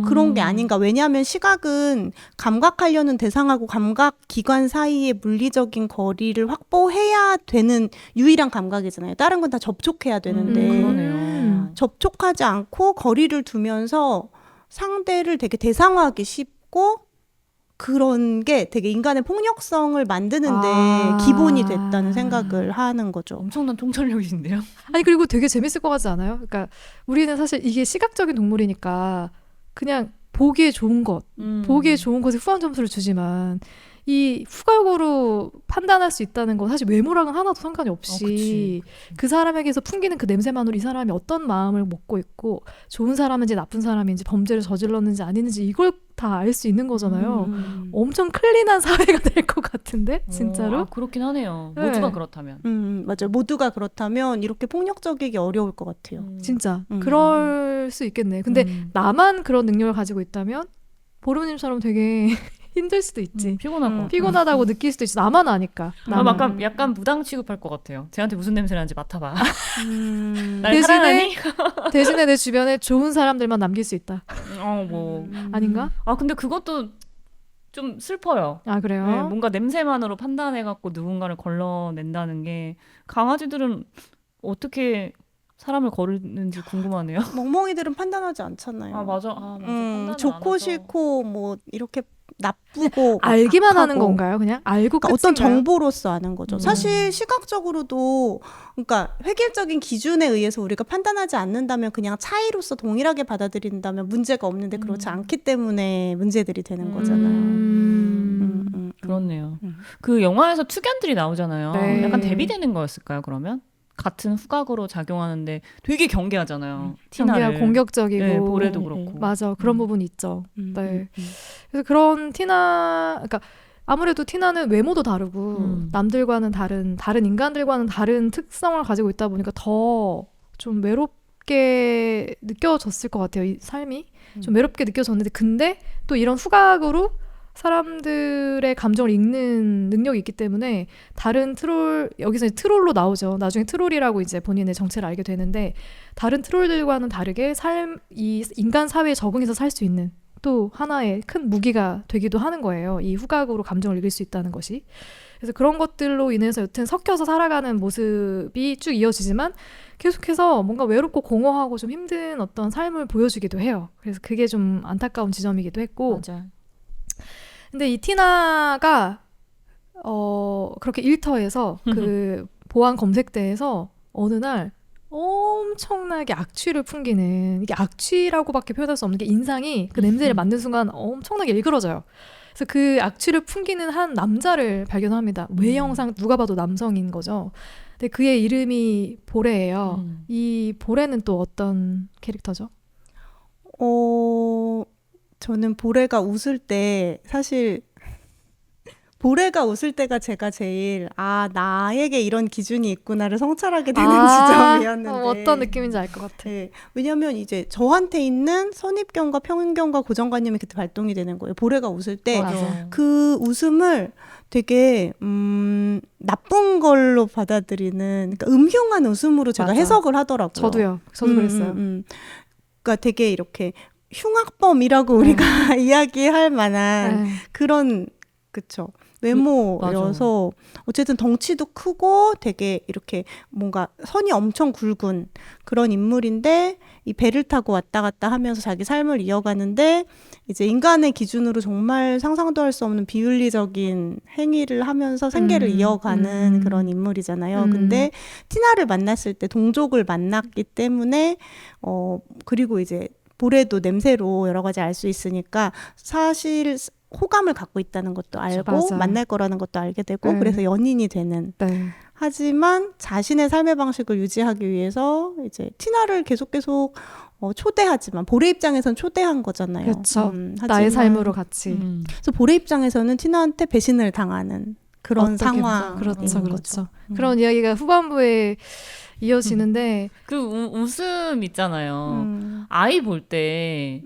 그런 게 아닌가. 왜냐하면 시각은 감각하려는 대상하고 감각 기관 사이의 물리적인 거리를 확보해야 되는 유일한 감각이잖아요. 다른 건 다 접촉해야 되는데 그러네요. 접촉하지 않고 거리를 두면서 상대를 되게 대상화하기 쉽고 그런 게 되게 인간의 폭력성을 만드는데 기본이 됐다는 생각을 하는 거죠. 엄청난 통찰력이신데요? 아니 그리고 되게 재밌을 것 같지 않아요? 그러니까 우리는 사실 이게 시각적인 동물이니까 그냥 보기에 좋은 것, 보기에 좋은 것에 후한 점수를 주지만 이 후각으로 판단할 수 있다는 건 사실 외모랑은 하나도 상관이 없이 그 사람에게서 풍기는 그 냄새만으로 이 사람이 어떤 마음을 먹고 있고 좋은 사람인지 나쁜 사람인지 범죄를 저질렀는지 아닌지 이걸 다 알 수 있는 거잖아요. 엄청 클린한 사회가 될 것 같은데 진짜로? 그렇긴 하네요. 네. 모두가 그렇다면. 맞아요. 모두가 그렇다면 이렇게 폭력적이기 어려울 것 같아요. 진짜 그럴 수 있겠네. 근데 나만 그런 능력을 가지고 있다면 보름님처럼 되게 힘들 수도 있지. 피곤하다고 느낄 수도 있지. 나만 아니까. 약간 무당 취급할 것 같아요. 쟤한테 무슨 냄새 나는지 맡아봐. 날 사랑하니? 대신에 내 주변에 좋은 사람들만 남길 수 있다. 아닌가? 근데 그것도 좀 슬퍼요. 그래요? 네, 뭔가 냄새만으로 판단해갖고 누군가를 걸러낸다는 게 강아지들은 어떻게 사람을 거르는지 궁금하네요. 멍멍이들은 판단하지 않잖아요. 맞아. 좋고 싫고 뭐 이렇게 나쁘고 알기만 악하고. 하는 건가요? 그냥 알고 그러니까 어떤 정보로서 아는 거죠. 사실 시각적으로도 그러니까 획일적인 기준에 의해서 우리가 판단하지 않는다면 그냥 차이로서 동일하게 받아들인다면 문제가 없는데 그렇지 않기 때문에 문제들이 되는 거잖아요. 그렇네요. 그 영화에서 투견들이 나오잖아요. 네. 약간 대비되는 거였을까요? 그러면? 같은 후각으로 작용하는데 되게 경계하잖아요. 티나를. 공격적이고. 네, 보레도 그렇고. 맞아. 그런 부분이 있죠. 네. 그래서 그런 그러니까 아무래도 티나는 외모도 다르고 남들과는 다른 인간들과는 다른 특성을 가지고 있다 보니까 더 좀 외롭게 느껴졌을 것 같아요. 이 삶이 좀 외롭게 느껴졌는데 근데 또 이런 후각으로 사람들의 감정을 읽는 능력이 있기 때문에 다른 여기서 트롤로 나오죠. 나중에 트롤이라고 이제 본인의 정체를 알게 되는데 다른 트롤들과는 다르게 이 인간 사회에 적응해서 살 수 있는 또 하나의 큰 무기가 되기도 하는 거예요. 이 후각으로 감정을 읽을 수 있다는 것이. 그래서 그런 것들로 인해서 여튼 섞여서 살아가는 모습이 쭉 이어지지만 계속해서 뭔가 외롭고 공허하고 좀 힘든 어떤 삶을 보여주기도 해요. 그래서 그게 좀 안타까운 지점이기도 했고. 맞아. 근데 이 티나가 그렇게 일터에서 그 보안 검색대에서 어느 날 엄청나게 악취를 풍기는 이게 악취라고밖에 표현할 수 없는 게 인상이 그 냄새를 맡는 순간 엄청나게 일그러져요. 그래서 그 악취를 풍기는 한 남자를 발견합니다. 외형상 누가 봐도 남성인 거죠. 근데 그의 이름이 보레예요. 이 보레는 또 어떤 캐릭터죠? 저는 보레가 웃을 때 사실 보레가 웃을 때가 제가 제일 나에게 이런 기준이 있구나를 성찰하게 되는 지점이었는데 어떤 느낌인지 알 것 같아. 네, 왜냐하면 이제 저한테 있는 선입견과 편견과 고정관념이 그때 발동이 되는 거예요. 보레가 웃을 때 그 웃음을 되게 나쁜 걸로 받아들이는 그러니까 음흉한 웃음으로 제가 해석을 하더라고요. 저도 그랬어요. 그러니까 되게 이렇게 흉악범이라고 우리가 이야기할 만한 그런 그쵸. 외모여서 어쨌든 덩치도 크고 되게 이렇게 뭔가 선이 엄청 굵은 그런 인물인데 이 배를 타고 왔다 갔다 하면서 자기 삶을 이어가는데 이제 인간의 기준으로 정말 상상도 할 수 없는 비윤리적인 행위를 하면서 생계를 이어가는 그런 인물이잖아요. 근데 티나를 만났을 때 동족을 만났기 때문에 그리고 이제 볼에도 냄새로 여러 가지 알 수 있으니까 사실 호감을 갖고 있다는 것도 알고 맞아. 만날 거라는 것도 알게 되고 그래서 연인이 되는. 네. 하지만 자신의 삶의 방식을 유지하기 위해서 이제 티나를 계속 초대하지만 볼의 입장에서는 초대한 거잖아요. 그렇죠. 나의 삶으로 같이. 그래서 볼의 입장에서는 티나한테 배신을 당하는 그런 상황. 그렇죠. 그런 이야기가 후반부에 이어지는데 그 웃음 있잖아요. 아이 볼 때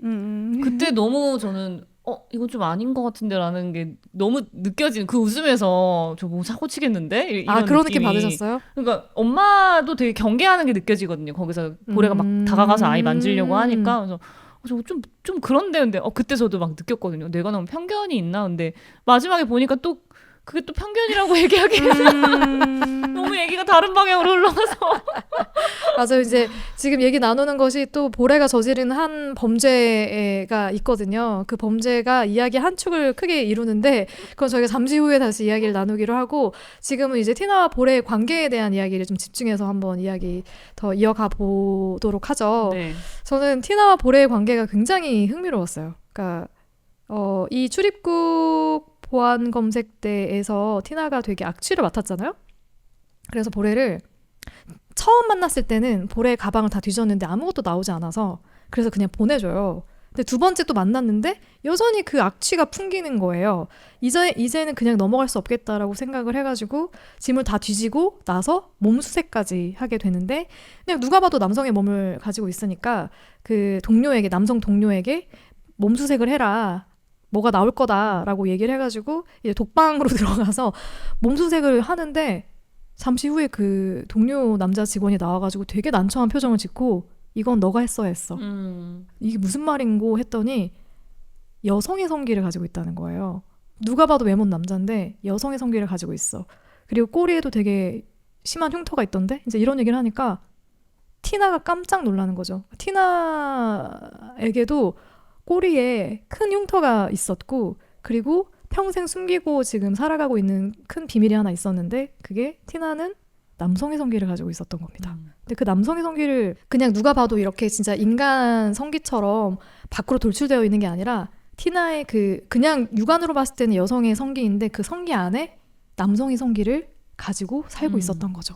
그때 너무 저는 이거 좀 아닌 것 같은데라는 게 너무 느껴지는 그 웃음에서 저 뭐 사고 치겠는데 이런 그런 느낌이. 느낌 받으셨어요? 그러니까 엄마도 되게 경계하는 게 느껴지거든요. 거기서 보레가 막 다가가서 아이 만지려고 하니까 그래서 저거 좀 그런데 근데 그때 저도 막 느꼈거든요. 내가 너무 편견이 있나? 근데 마지막에 보니까 또 그게 또 편견이라고 얘기하기가 너무 얘기가 다른 방향으로 흘러가서 맞아요. 이제 지금 얘기 나누는 것이 또 보레가 저지른 한 범죄가 있거든요. 그 범죄가 이야기 한 축을 크게 이루는데 그건 저희가 잠시 후에 다시 이야기를 나누기로 하고 지금은 이제 티나와 보레의 관계에 대한 이야기를 좀 집중해서 한번 이야기 더 이어가 보도록 하죠. 네. 저는 티나와 보레의 관계가 굉장히 흥미로웠어요. 그러니까 이 출입국 보안 검색대에서 티나가 되게 악취를 맡았잖아요. 그래서 보레를 처음 만났을 때는 보레의 가방을 다 뒤졌는데 아무것도 나오지 않아서 그래서 그냥 보내줘요. 근데 두 번째 또 만났는데 여전히 그 악취가 풍기는 거예요. 이제는 그냥 넘어갈 수 없겠다라고 생각을 해가지고 짐을 다 뒤지고 나서 몸수색까지 하게 되는데 그냥 누가 봐도 남성의 몸을 가지고 있으니까 그 남성 동료에게 몸수색을 해라. 뭐가 나올 거다라고 얘기를 해가지고 이제 독방으로 들어가서 몸수색을 하는데 잠시 후에 그 동료 남자 직원이 나와가지고 되게 난처한 표정을 짓고 이건 너가 했어야 했어. 이게 무슨 말인고 했더니 여성의 성기를 가지고 있다는 거예요. 누가 봐도 외모는 남자인데 여성의 성기를 가지고 있어. 그리고 꼬리에도 되게 심한 흉터가 있던데 이제 이런 얘기를 하니까 티나가 깜짝 놀라는 거죠. 티나에게도 꼬리에 큰 흉터가 있었고 그리고 평생 숨기고 지금 살아가고 있는 큰 비밀이 하나 있었는데 그게 티나는 남성의 성기를 가지고 있었던 겁니다. 근데 그 남성의 성기를 그냥 누가 봐도 이렇게 진짜 인간 성기처럼 밖으로 돌출되어 있는 게 아니라 티나의 그냥 육안으로 봤을 때는 여성의 성기인데 그 성기 안에 남성의 성기를 가지고 살고 있었던 거죠.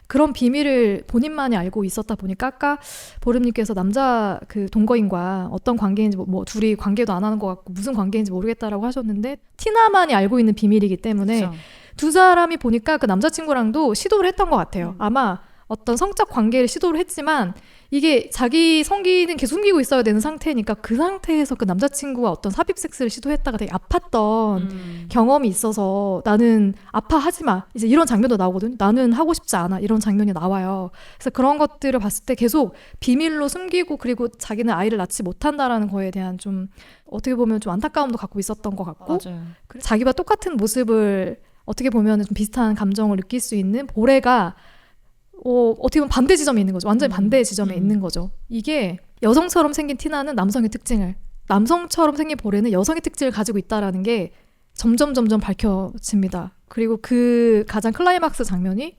그런 비밀을 본인만이 알고 있었다 보니까 아까 보름님께서 남자 그 동거인과 어떤 관계인지 뭐 둘이 관계도 안 하는 것 같고 무슨 관계인지 모르겠다라고 하셨는데 티나만이 알고 있는 비밀이기 때문에 그렇죠. 두 사람이 보니까 그 남자친구랑도 시도를 했던 것 같아요. 아마 어떤 성적 관계를 시도를 했지만 이게 자기 성기는 계속 숨기고 있어야 되는 상태니까 그 상태에서 그 남자친구와 어떤 삽입 섹스를 시도했다가 되게 아팠던 경험이 있어서 나는 아파하지 마. 이제 이런 장면도 나오거든요. 나는 하고 싶지 않아. 이런 장면이 나와요. 그래서 그런 것들을 봤을 때 계속 비밀로 숨기고 그리고 자기는 아이를 낳지 못한다라는 거에 대한 좀 어떻게 보면 좀 안타까움도 갖고 있었던 것 같고 맞아요. 자기와 똑같은 모습을 어떻게 보면 좀 비슷한 감정을 느낄 수 있는 보레가 어떻게 보면 반대 지점에 있는 거죠. 완전히 반대 지점에 있는 거죠. 이게 여성처럼 생긴 티나는 남성의 특징을, 남성처럼 생긴 보레는 여성의 특징을 가지고 있다라는 게 점점 밝혀집니다. 그리고 그 가장 클라이막스 장면이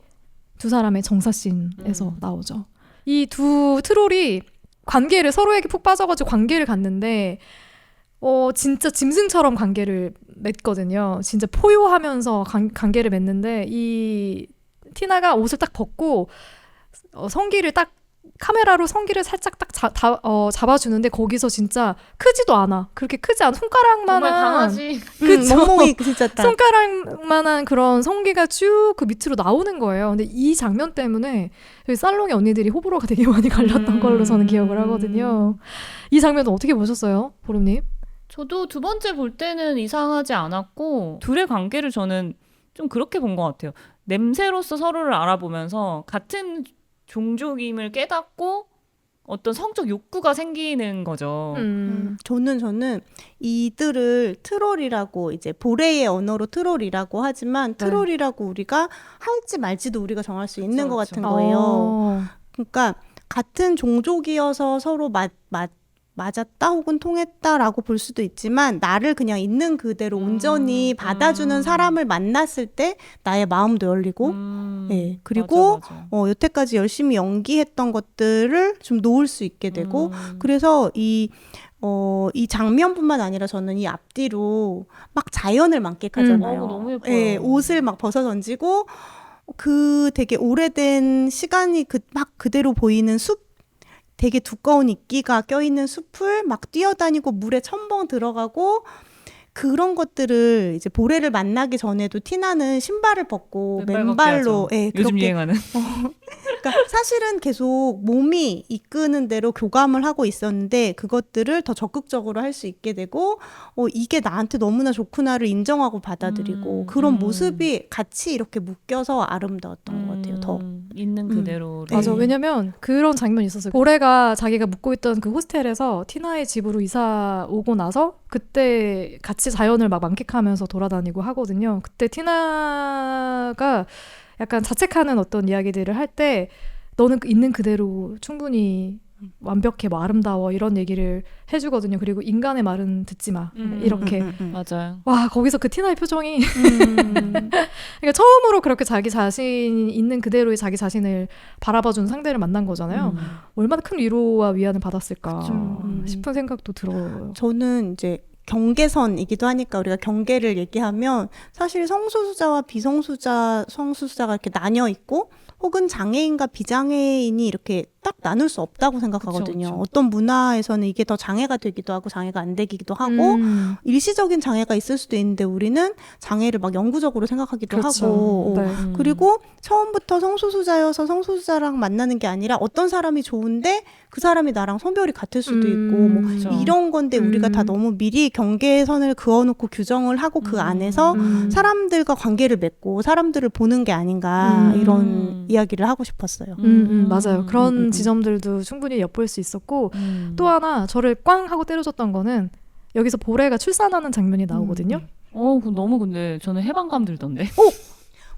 두 사람의 정사씬에서 나오죠. 이 두 트롤이 관계를 서로에게 푹 빠져가지고 관계를 갖는데 진짜 짐승처럼 관계를 맺거든요. 진짜 포효하면서 관계를 맺는데 이 티나가 옷을 딱 벗고 성기를 딱 카메라로 성기를 살짝 딱 잡아주는데 거기서 진짜 크지도 않아. 그렇게 크지 않아. 손가락만한 정말 강아지. 멍멍이 진짜 딱. 손가락만한 그런 성기가 쭉 그 밑으로 나오는 거예요. 근데 이 장면 때문에 저희 살롱의 언니들이 호불호가 되게 많이 갈렸던 걸로 저는 기억을 하거든요. 이 장면은 어떻게 보셨어요, 보름님? 저도 두 번째 볼 때는 이상하지 않았고 둘의 관계를 저는 좀 그렇게 본 것 같아요. 냄새로서 서로를 알아보면서 같은 종족임을 깨닫고 어떤 성적 욕구가 생기는 거죠. 저는 이들을 트롤이라고 이제 보레의 언어로 트롤이라고 하지만 트롤이라고 우리가 할지 말지도 우리가 정할 수 있는 것 같은 거예요. 그러니까 같은 종족이어서 서로 맞았다 혹은 통했다라고 볼 수도 있지만 나를 그냥 있는 그대로 온전히 받아주는 사람을 만났을 때 나의 마음도 열리고 네, 그리고 맞아. 여태까지 열심히 연기했던 것들을 좀 놓을 수 있게 되고 그래서 이 장면뿐만 아니라 저는 이 앞뒤로 막 자연을 만끽하잖아요. 너무 예뻐요. 네, 옷을 막 벗어 던지고 그 되게 오래된 시간이 막 그대로 보이는 숲 되게 두꺼운 이끼가 껴있는 숲을 막 뛰어다니고 물에 첨벙 들어가고 그런 것들을 이제 보레를 만나기 전에도 티나는 신발을 벗고 맨발로 요즘 유행하는 그러니까 사실은 계속 몸이 이끄는 대로 교감을 하고 있었는데 그것들을 더 적극적으로 할 수 있게 되고 이게 나한테 너무나 좋구나를 인정하고 받아들이고 그런 모습이 같이 이렇게 묶여서 아름다웠던 것 같아요. 더 있는 그대로 맞아. 왜냐면 그런 장면이 있었어요. 보레가 자기가 묵고 있던 그 호스텔에서 티나의 집으로 이사 오고 나서 그때 같이 자연을 막 만끽하면서 돌아다니고 하거든요. 그때 티나가 약간 자책하는 어떤 이야기들을 할 때 너는 있는 그대로 충분히 완벽해, 뭐 아름다워 이런 얘기를 해주거든요. 그리고 인간의 말은 듣지 마 이렇게 맞아요. 와 거기서 그 티나의 표정이 그러니까 처음으로 그렇게 자기 자신 있는 그대로의 자기 자신을 바라봐준 상대를 만난 거잖아요. 얼마나 큰 위로와 위안을 받았을까 싶은 생각도 들어요. 저는 이제 경계선이기도 하니까 우리가 경계를 얘기하면 사실 성소수자와 성소수자가 이렇게 나뉘어 있고 혹은 장애인과 비장애인이 이렇게 딱 나눌 수 없다고 생각하거든요. 그쵸. 어떤 문화에서는 이게 더 장애가 되기도 하고 장애가 안 되기도 하고 일시적인 장애가 있을 수도 있는데 우리는 장애를 막 영구적으로 생각하기도 그렇죠. 하고 네. 그리고 처음부터 성소수자여서 성소수자랑 만나는 게 아니라 어떤 사람이 좋은데 그 사람이 나랑 성별이 같을 수도 있고 뭐 그렇죠. 이런 건데 우리가 다 너무 미리 경계선을 그어놓고 규정을 하고 그 안에서 사람들과 관계를 맺고 사람들을 보는 게 아닌가 이런 이야기를 하고 싶었어요. 맞아요. 그런 지점들도 충분히 엿볼 수 있었고 또 하나 저를 꽝 하고 때려줬던 거는 여기서 보레가 출산하는 장면이 나오거든요. 너무 근데 저는 해방감 들던데.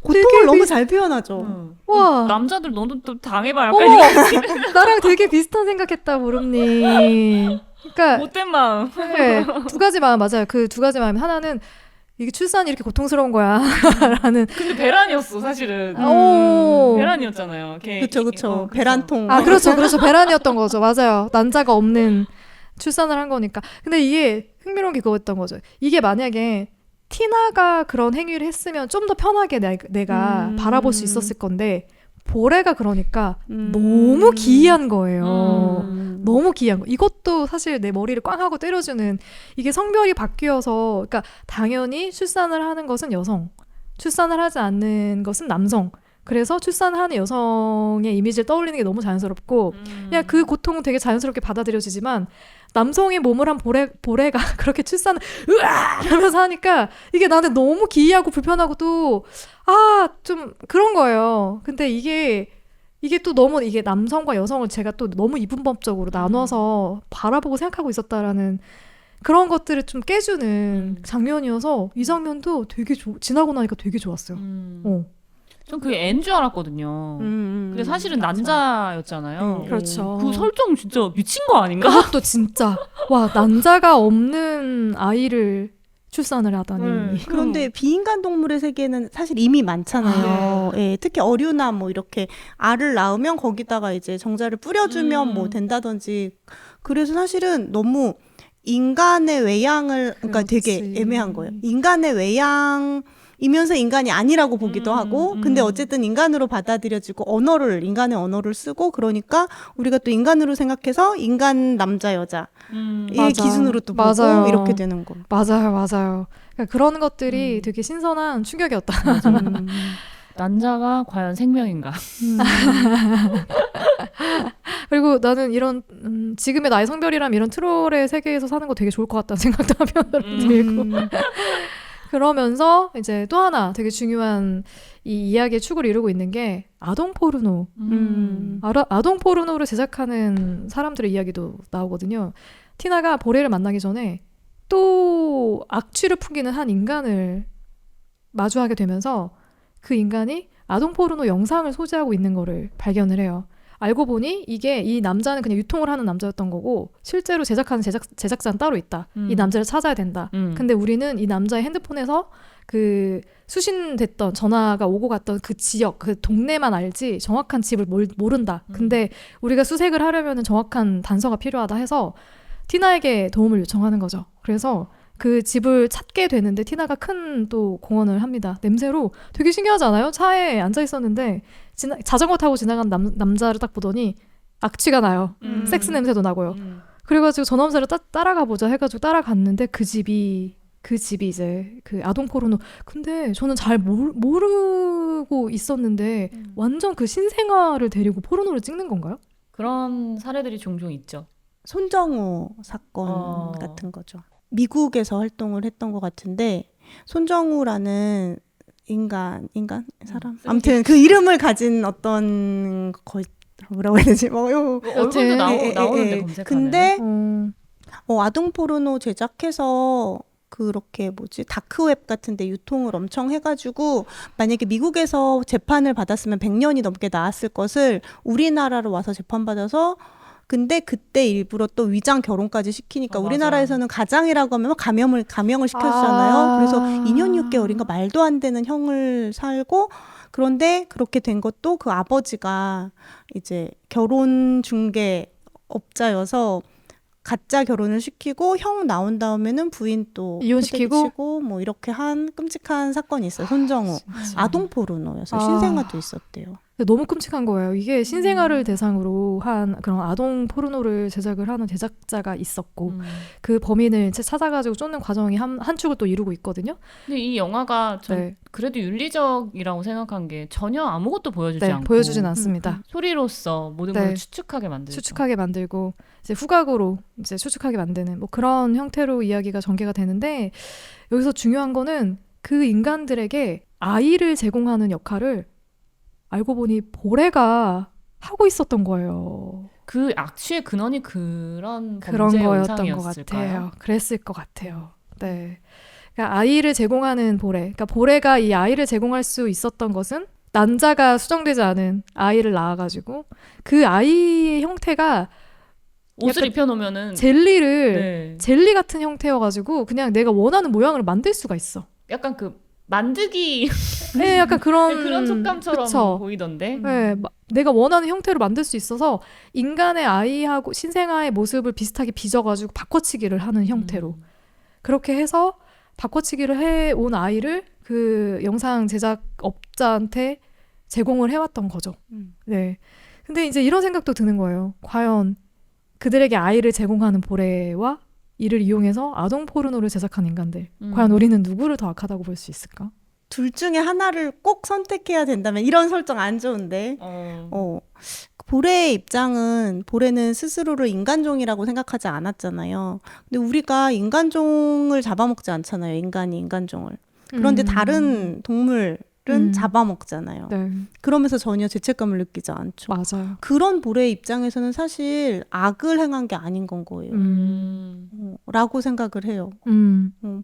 고통을 너무 잘 표현하죠. 와 남자들 너도 또 당해봐 약간 이런. 나랑 되게 비슷한 생각했다 보름님. 그러니까 못된 마음. 네, 두 가지 마음 맞아요. 그 두 가지 마음 하나는 이게 출산이 이렇게 고통스러운 거야 라는. 근데 배란이었어 사실은. 배란이었잖아요. 그쵸. 배란통. 그렇죠. 배란이었던 거죠. 맞아요. 난자가 없는 출산을 한 거니까. 근데 이게 흥미로운 게 그거였던 거죠. 이게 만약에 티나가 그런 행위를 했으면 좀 더 편하게 내가 바라볼 수 있었을 건데 보레가 그러니까 너무 기이한 거예요. 너무 기이한 거. 이것도 사실 내 머리를 꽝 하고 때려주는 이게 성별이 바뀌어서 그러니까 당연히 출산을 하는 것은 여성, 출산을 하지 않는 것은 남성. 그래서 출산하는 여성의 이미지를 떠올리는 게 너무 자연스럽고 그냥 그 고통은 되게 자연스럽게 받아들여지지만 남성의 몸을 한 보레가 그렇게 출산을 으아 하면서 하니까 이게 나는 너무 기이하고 불편하고 또 좀 그런 거예요. 근데 이게 또 너무 이게 남성과 여성을 제가 또 너무 이분법적으로 나눠서 바라보고 생각하고 있었다라는 그런 것들을 좀 깨주는 장면이어서 이 장면도 되게 지나고 나니까 되게 좋았어요. 전 그게 애인 줄 알았거든요. 근데 사실은 남자였잖아요. 그렇죠. 그 설정 진짜 미친 거 아닌가? 그것도 진짜 와 남자가 없는 아이를 출산을 하다니. 그런데 비인간 동물의 세계는 사실 이미 많잖아요. 예, 특히 어류나 뭐 이렇게 알을 낳으면 거기다가 이제 정자를 뿌려주면 뭐 된다든지. 그래서 사실은 너무 인간의 외양을 그러니까 되게 애매한 거예요. 인간의 외양이면서 인간이 아니라고 보기도 하고 근데 어쨌든 인간으로 받아들여지고 인간의 언어를 쓰고 그러니까 우리가 또 인간으로 생각해서 인간 남자 여자의 기준으로 또 보고 맞아요. 이렇게 되는 거. 맞아요. 그러니까 그런 것들이 되게 신선한 충격이었다. 난자가 과연 생명인가? 그리고 나는 이런 지금의 나의 성별이랑 이런 트롤의 세계에서 사는 거 되게 좋을 것 같다는 생각도 하면 들고 그러면서 이제 또 하나 되게 중요한 이 이야기의 축을 이루고 있는 게 아동 포르노. 아동 포르노를 제작하는 사람들의 이야기도 나오거든요. 티나가 보레를 만나기 전에 또 악취를 풍기는 한 인간을 마주하게 되면서 그 인간이 아동 포르노 영상을 소지하고 있는 거를 발견을 해요. 알고 보니 이게 이 남자는 그냥 유통을 하는 남자였던 거고 실제로 제작하는 제작자는 따로 있다. 이 남자를 찾아야 된다. 근데 우리는 이 남자의 핸드폰에서 그 수신됐던 전화가 오고 갔던 그 지역, 그 동네만 알지 정확한 집을 모른다. 근데 우리가 수색을 하려면 정확한 단서가 필요하다 해서 티나에게 도움을 요청하는 거죠. 그래서 그 집을 찾게 되는데 티나가 큰 또 공헌을 합니다. 냄새로 되게 신기하지 않아요? 차에 앉아 있었는데 자전거 타고 지나간 남자를 딱 보더니 악취가 나요. 섹스 냄새도 나고요. 그래가지고 저 남자를 따라가 보자 해가지고 따라갔는데 그 집이 이제 그 아동 포르노. 근데 저는 잘 모르고 있었는데 완전 그 신생아를 데리고 포르노를 찍는 건가요? 그런 사례들이 종종 있죠. 손정우 사건 같은 거죠. 미국에서 활동을 했던 것 같은데 손정우라는 사람 아무튼 그 이름을 가진 어떤 뭐라고 해야 되지? 얼굴도 나오는데 검색하면. 근데 아동 포르노 제작해서 그렇게 다크웹 같은데 유통을 엄청 해가지고 만약에 미국에서 재판을 받았으면 100년이 넘게 나왔을 것을 우리나라로 와서 재판받아서 근데 그때 일부러 또 위장 결혼까지 시키니까 우리나라에서는 가장이라고 하면 감형을 시켜주잖아요. 그래서 2년 6개월인가 말도 안 되는 형을 살고 그런데 그렇게 된 것도 그 아버지가 이제 결혼 중개업자여서 가짜 결혼을 시키고 형 나온 다음에는 부인 또 이혼시키고 뭐 이렇게 한 끔찍한 사건이 있어요. 손정우. 아동 포르노여서 신생아도 있었대요. 너무 끔찍한 거예요. 이게 신생아를 대상으로 한 그런 아동 포르노를 제작을 하는 제작자가 있었고 그 범인을 찾아가지고 쫓는 과정이 한 축을 또 이루고 있거든요. 근데 이 영화가 전 그래도 윤리적이라고 생각한 게 전혀 아무것도 보여주지 않고 보여주진 않습니다. 소리로서 모든 걸 추측하게 만들고 이제 후각으로 이제 추측하게 만드는 뭐 그런 형태로 이야기가 전개가 되는데 여기서 중요한 거는 그 인간들에게 아이를 제공하는 역할을 알고 보니 보레가 하고 있었던 거예요. 그 악취의 근원이 그런 거였던 것 같아요. 그랬을 것 같아요. 네. 그러니까 아이를 제공하는 보레. 그러니까 보레가 이 아이를 제공할 수 있었던 것은 난자가 수정되지 않은 아이를 낳아가지고 그 아이의 형태가 옷을 입혀놓으면은 젤리 같은 형태여가지고 그냥 내가 원하는 모양을 만들 수가 있어. 약간 그 만드기 네, 약간 그런 촉감처럼 그쵸? 보이던데. 네, 내가 원하는 형태로 만들 수 있어서 인간의 아이하고 신생아의 모습을 비슷하게 빚어가지고 바꿔치기를 하는 형태로 그렇게 해서 바꿔치기를 해온 아이를 그 영상 제작업자한테 제공을 해왔던 거죠. 네. 근데 이제 이런 생각도 드는 거예요. 과연 그들에게 아이를 제공하는 보레와 이를 이용해서 아동 포르노를 제작한 인간들. 과연 우리는 누구를 더 악하다고 볼 수 있을까? 둘 중에 하나를 꼭 선택해야 된다면 이런 설정 안 좋은데. 보레의 입장은 보레는 스스로를 인간종이라고 생각하지 않았잖아요. 근데 우리가 인간종을 잡아먹지 않잖아요. 인간이 인간종을. 그런데 다른 동물은 잡아먹잖아요. 네. 그러면서 전혀 죄책감을 느끼지 않죠. 맞아요. 그런 보레의 입장에서는 사실 악을 행한 게 아닌 건 거예요. 라고 생각을 해요.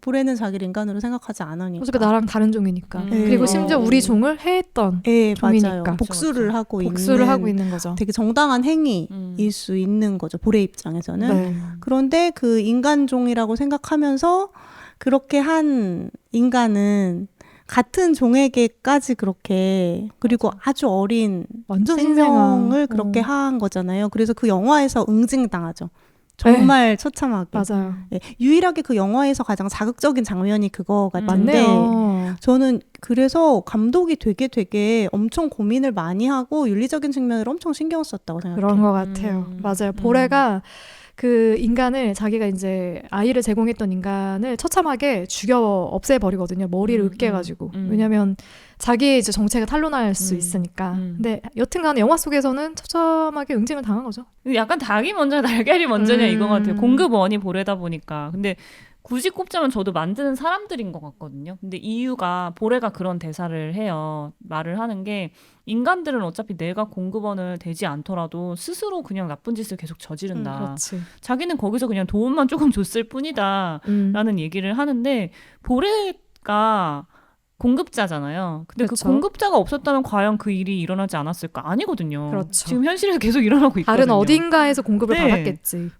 보레는 자기를 인간으로 생각하지 않으니까. 어차피 나랑 다른 종이니까. 그리고 심지어 우리 종을 해했던 종이니까. 맞아요. 복수를 하고 있는 거죠. 되게 정당한 행위일 수 있는 거죠. 보레 입장에서는. 네. 그런데 그 인간종이라고 생각하면서 그렇게 한 인간은 같은 종에게까지 그렇게 그리고 아주 어린 완전 생명을 그렇게 한 거잖아요. 그래서 그 영화에서 응징당하죠. 정말 처참하게. 맞아요. 네. 유일하게 그 영화에서 가장 자극적인 장면이 그거 같은데 저는 그래서 감독이 되게 엄청 고민을 많이 하고 윤리적인 측면을 엄청 신경 썼다고 생각해요. 그런 것 같아요. 맞아요. 보레가 그 인간을 자기가 이제 아이를 제공했던 인간을 처참하게 죽여 없애버리거든요. 머리를 으깨가지고. 왜냐면 자기의 이제 정체가 탄로날 수 있으니까. 근데 여튼간에 영화 속에서는 처참하게 응징을 당한 거죠. 약간 닭이 먼저냐 날개리 먼저냐 이거 같아요. 공급원이 보레다 보니까. 근데 굳이 꼽자면 저도 만드는 사람들인 것 같거든요. 근데 이유가 보레가 그런 대사를 해요. 말을 하는 게 인간들은 어차피 내가 공급원을 되지 않더라도 스스로 그냥 나쁜 짓을 계속 저지른다. 그렇지. 자기는 거기서 그냥 도움만 조금 줬을 뿐이다 라는 얘기를 하는데 보레가 공급자잖아요. 근데 그렇죠. 그 공급자가 없었다면 과연 그 일이 일어나지 않았을까? 아니거든요. 그렇죠. 지금 현실에서 계속 일어나고 있거든요. 다른 어딘가에서 공급을 네. 받았겠지.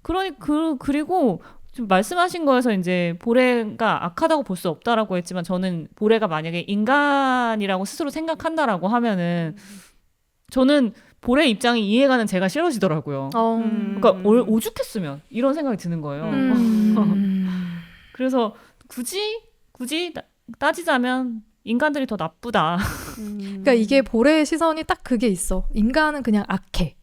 그리고 좀 말씀하신 거에서 이제 보레가 악하다고 볼 수 없다라고 했지만 저는 보레가 만약에 인간이라고 스스로 생각한다라고 하면은 저는 보레 입장이 이해가는 제가 싫어지더라고요. 그러니까 오죽했으면 이런 생각이 드는 거예요. 그래서 굳이 따지자면 인간들이 더 나쁘다. 그러니까 이게 보레의 시선이 딱 그게 있어. 인간은 그냥 악해.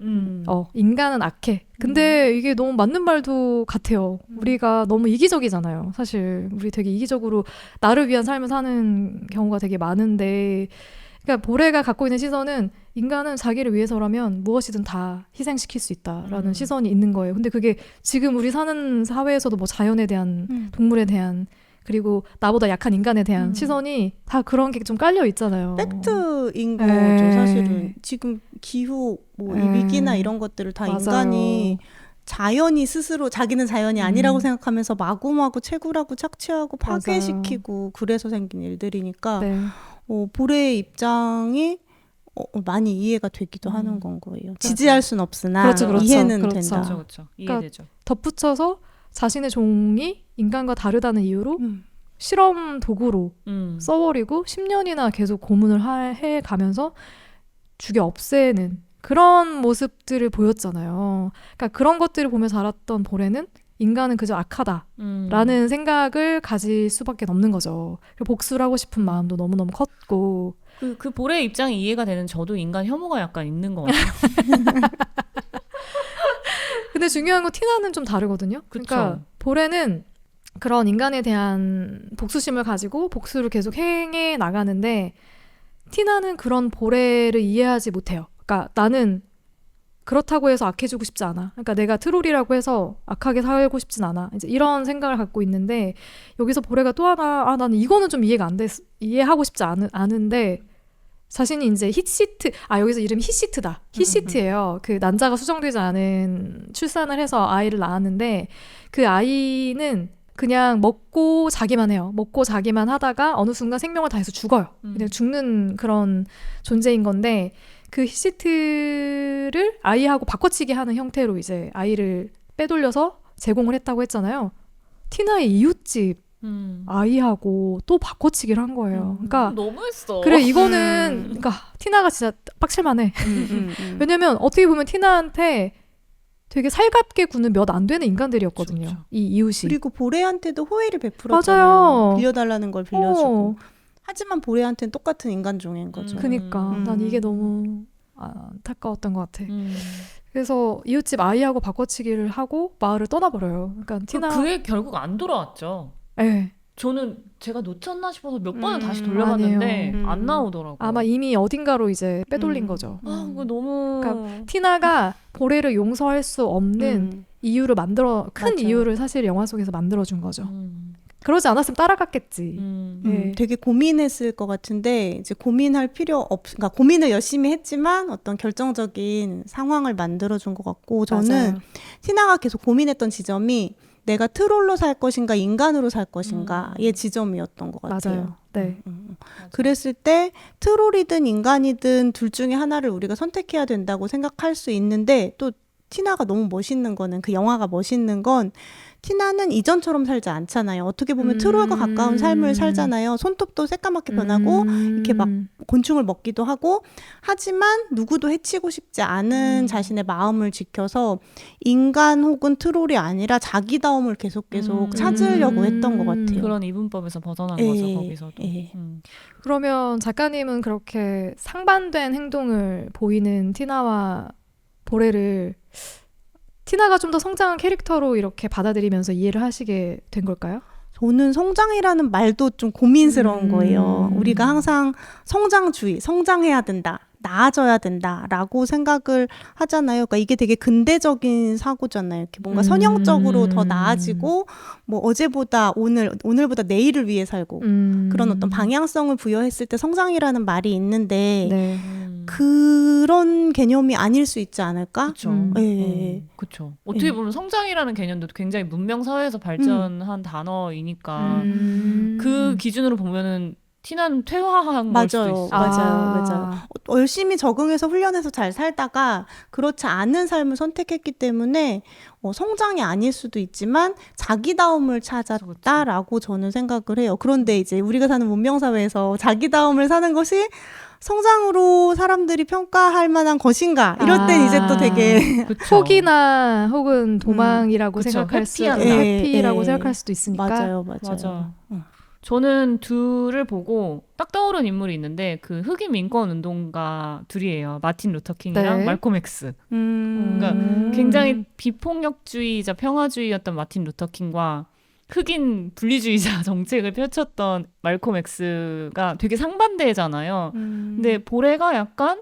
인간은 악해. 근데 이게 너무 맞는 말도 같아요. 우리가 너무 이기적이잖아요. 사실 우리 되게 이기적으로 나를 위한 삶을 사는 경우가 되게 많은데 그러니까 보레가 갖고 있는 시선은 인간은 자기를 위해서라면 무엇이든 다 희생시킬 수 있다라는 시선이 있는 거예요. 근데 그게 지금 우리 사는 사회에서도 뭐 자연에 대한 동물에 대한 그리고 나보다 약한 인간에 대한 시선이 다 그런 게 좀 깔려 있잖아요. 팩트인 거죠. 사실은 지금 기후 뭐 이 위기나 이런 것들을 다 맞아요. 인간이 자연이 스스로 자기는 자연이 아니라고 생각하면서 마구마구 채굴하고 착취하고 파괴시키고 그래서 생긴 일들이니까 네. 보레의 입장이 많이 이해가 되기도 하는 건 거예요. 지지할 순 없으나 이해는 된다. 그렇죠. 이해되죠. 덧붙여서 자신의 종이 인간과 다르다는 이유로 실험 도구로 써버리고 10년이나 계속 고문을 해가면서 죽여 없애는 그런 모습들을 보였잖아요. 그러니까 그런 것들을 보면서 알았던 보레는 인간은 그저 악하다라는 생각을 가질 수밖에 없는 거죠. 복수를 하고 싶은 마음도 너무너무 컸고 그 보레의 입장이 이해가 되는 저도 인간 혐오가 약간 있는 것 같아요. 근데 중요한 건 티나는 좀 다르거든요. 그러니까 그쵸. 보레는 그런 인간에 대한 복수심을 가지고 복수를 계속 행해 나가는데 티나는 그런 보레를 이해하지 못해요. 그러니까 나는 그렇다고 해서 악해지고 싶지 않아. 그러니까 내가 트롤이라고 해서 악하게 살고 싶진 않아. 이제 이런 생각을 갖고 있는데 여기서 보레가 또 하나 나는 이거는 좀 이해가 안 돼. 이해하고 싶지 않은데 자신이 이제 힛시트 여기서 이름이 힛시트다. 힛시트예요. 그 난자가 수정되지 않은 출산을 해서 아이를 낳았는데 그 아이는 그냥 먹고 자기만 해요. 먹고 자기만 하다가 어느 순간 생명을 다해서 죽어요. 그냥 죽는 그런 존재인 건데 그 힛시트를 아이하고 바꿔치기 하는 형태로 이제 아이를 빼돌려서 제공을 했다고 했잖아요. 티나의 이웃집 아이하고 또 바꿔치기를 한 거예요. 그러니까 너무했어. 그래 이거는 그러니까 티나가 진짜 빡칠만해. 왜냐면 어떻게 보면 티나한테 되게 살갑게 구는 몇 안 되는 인간들이었거든요. 그렇죠. 이 이웃이. 그리고 보레한테도 호의를 베풀었잖아요. 맞아요. 빌려달라는 걸 빌려주고. 하지만 보레한테는 똑같은 인간종인 거죠. 그니까 난 이게 너무 안타까웠던 것 같아. 그래서 이웃집 아이하고 바꿔치기를 하고 마을을 떠나버려요. 그러니까 티나 그게 결국 안 돌아왔죠. 네. 저는 제가 놓쳤나 싶어서 몇 번을 다시 돌려봤는데 안 나오더라고요. 아마 이미 어딘가로 이제 빼돌린 거죠. 그거 너무 그러니까 티나가 보레를 용서할 수 없는 이유를 큰 이유를 사실 영화 속에서 만들어준 거죠. 그러지 않았으면 따라갔겠지. 네. 되게 고민했을 것 같은데 이제 고민할 그러니까 고민을 열심히 했지만 어떤 결정적인 상황을 만들어준 것 같고 저는 맞아요. 티나가 계속 고민했던 지점이 내가 트롤로 살 것인가 인간으로 살 것인가의 지점이었던 것 같아요. 맞아요. 네. 그랬을 때 트롤이든 인간이든 둘 중에 하나를 우리가 선택해야 된다고 생각할 수 있는데 또 티나가 너무 멋있는 거는 그 영화가 멋있는 건 티나는 이전처럼 살지 않잖아요. 어떻게 보면 트롤과 가까운 삶을 살잖아요. 손톱도 새까맣게 변하고 이렇게 막 곤충을 먹기도 하고 하지만 누구도 해치고 싶지 않은 자신의 마음을 지켜서 인간 혹은 트롤이 아니라 자기다움을 계속 찾으려고 했던 것 같아요. 그런 이분법에서 벗어난 거죠. 거기서도. 그러면 작가님은 그렇게 상반된 행동을 보이는 티나와 보레를 티나가 좀 더 성장한 캐릭터로 이렇게 받아들이면서 이해를 하시게 된 걸까요? 저는 성장이라는 말도 좀 고민스러운 거예요. 우리가 항상 성장주의, 성장해야 된다. 나아져야 된다라고 생각을 하잖아요. 그러니까 이게 되게 근대적인 사고잖아요. 이렇게 뭔가 선형적으로 더 나아지고 뭐 어제보다 오늘보다 내일을 위해 살고 그런 어떤 방향성을 부여했을 때 성장이라는 말이 있는데 네. 그런 개념이 아닐 수 있지 않을까? 그렇죠. 예. 그렇죠. 어떻게 보면 성장이라는 개념도 굉장히 문명 사회에서 발전한 단어이니까 그 기준으로 보면은 티나는 퇴화한 걸 수도 있어요. 맞아요. 열심히 적응해서 훈련해서 잘 살다가 그렇지 않은 삶을 선택했기 때문에 성장이 아닐 수도 있지만 자기다움을 찾았다라고 저는 생각을 해요. 그런데 이제 우리가 사는 문명사회에서 자기다움을 사는 것이 성장으로 사람들이 평가할 만한 것인가? 이럴 땐 이제 또 되게 포기나 혹은 도망이라고 그쵸. 생각할 수, 회피한다. 회피라고 생각할 수도 있으니까. 맞아요. 저는 둘을 보고 딱 떠오른 인물이 있는데 그 흑인 민권 운동가 둘이에요. 마틴 루터킹이랑 네. 말콤 엑스. 그러니까 굉장히 비폭력주의자 평화주의였던 마틴 루터킹과 흑인 분리주의자 정책을 펼쳤던 말콤 엑스가 되게 상반되잖아요. 근데 보레가 약간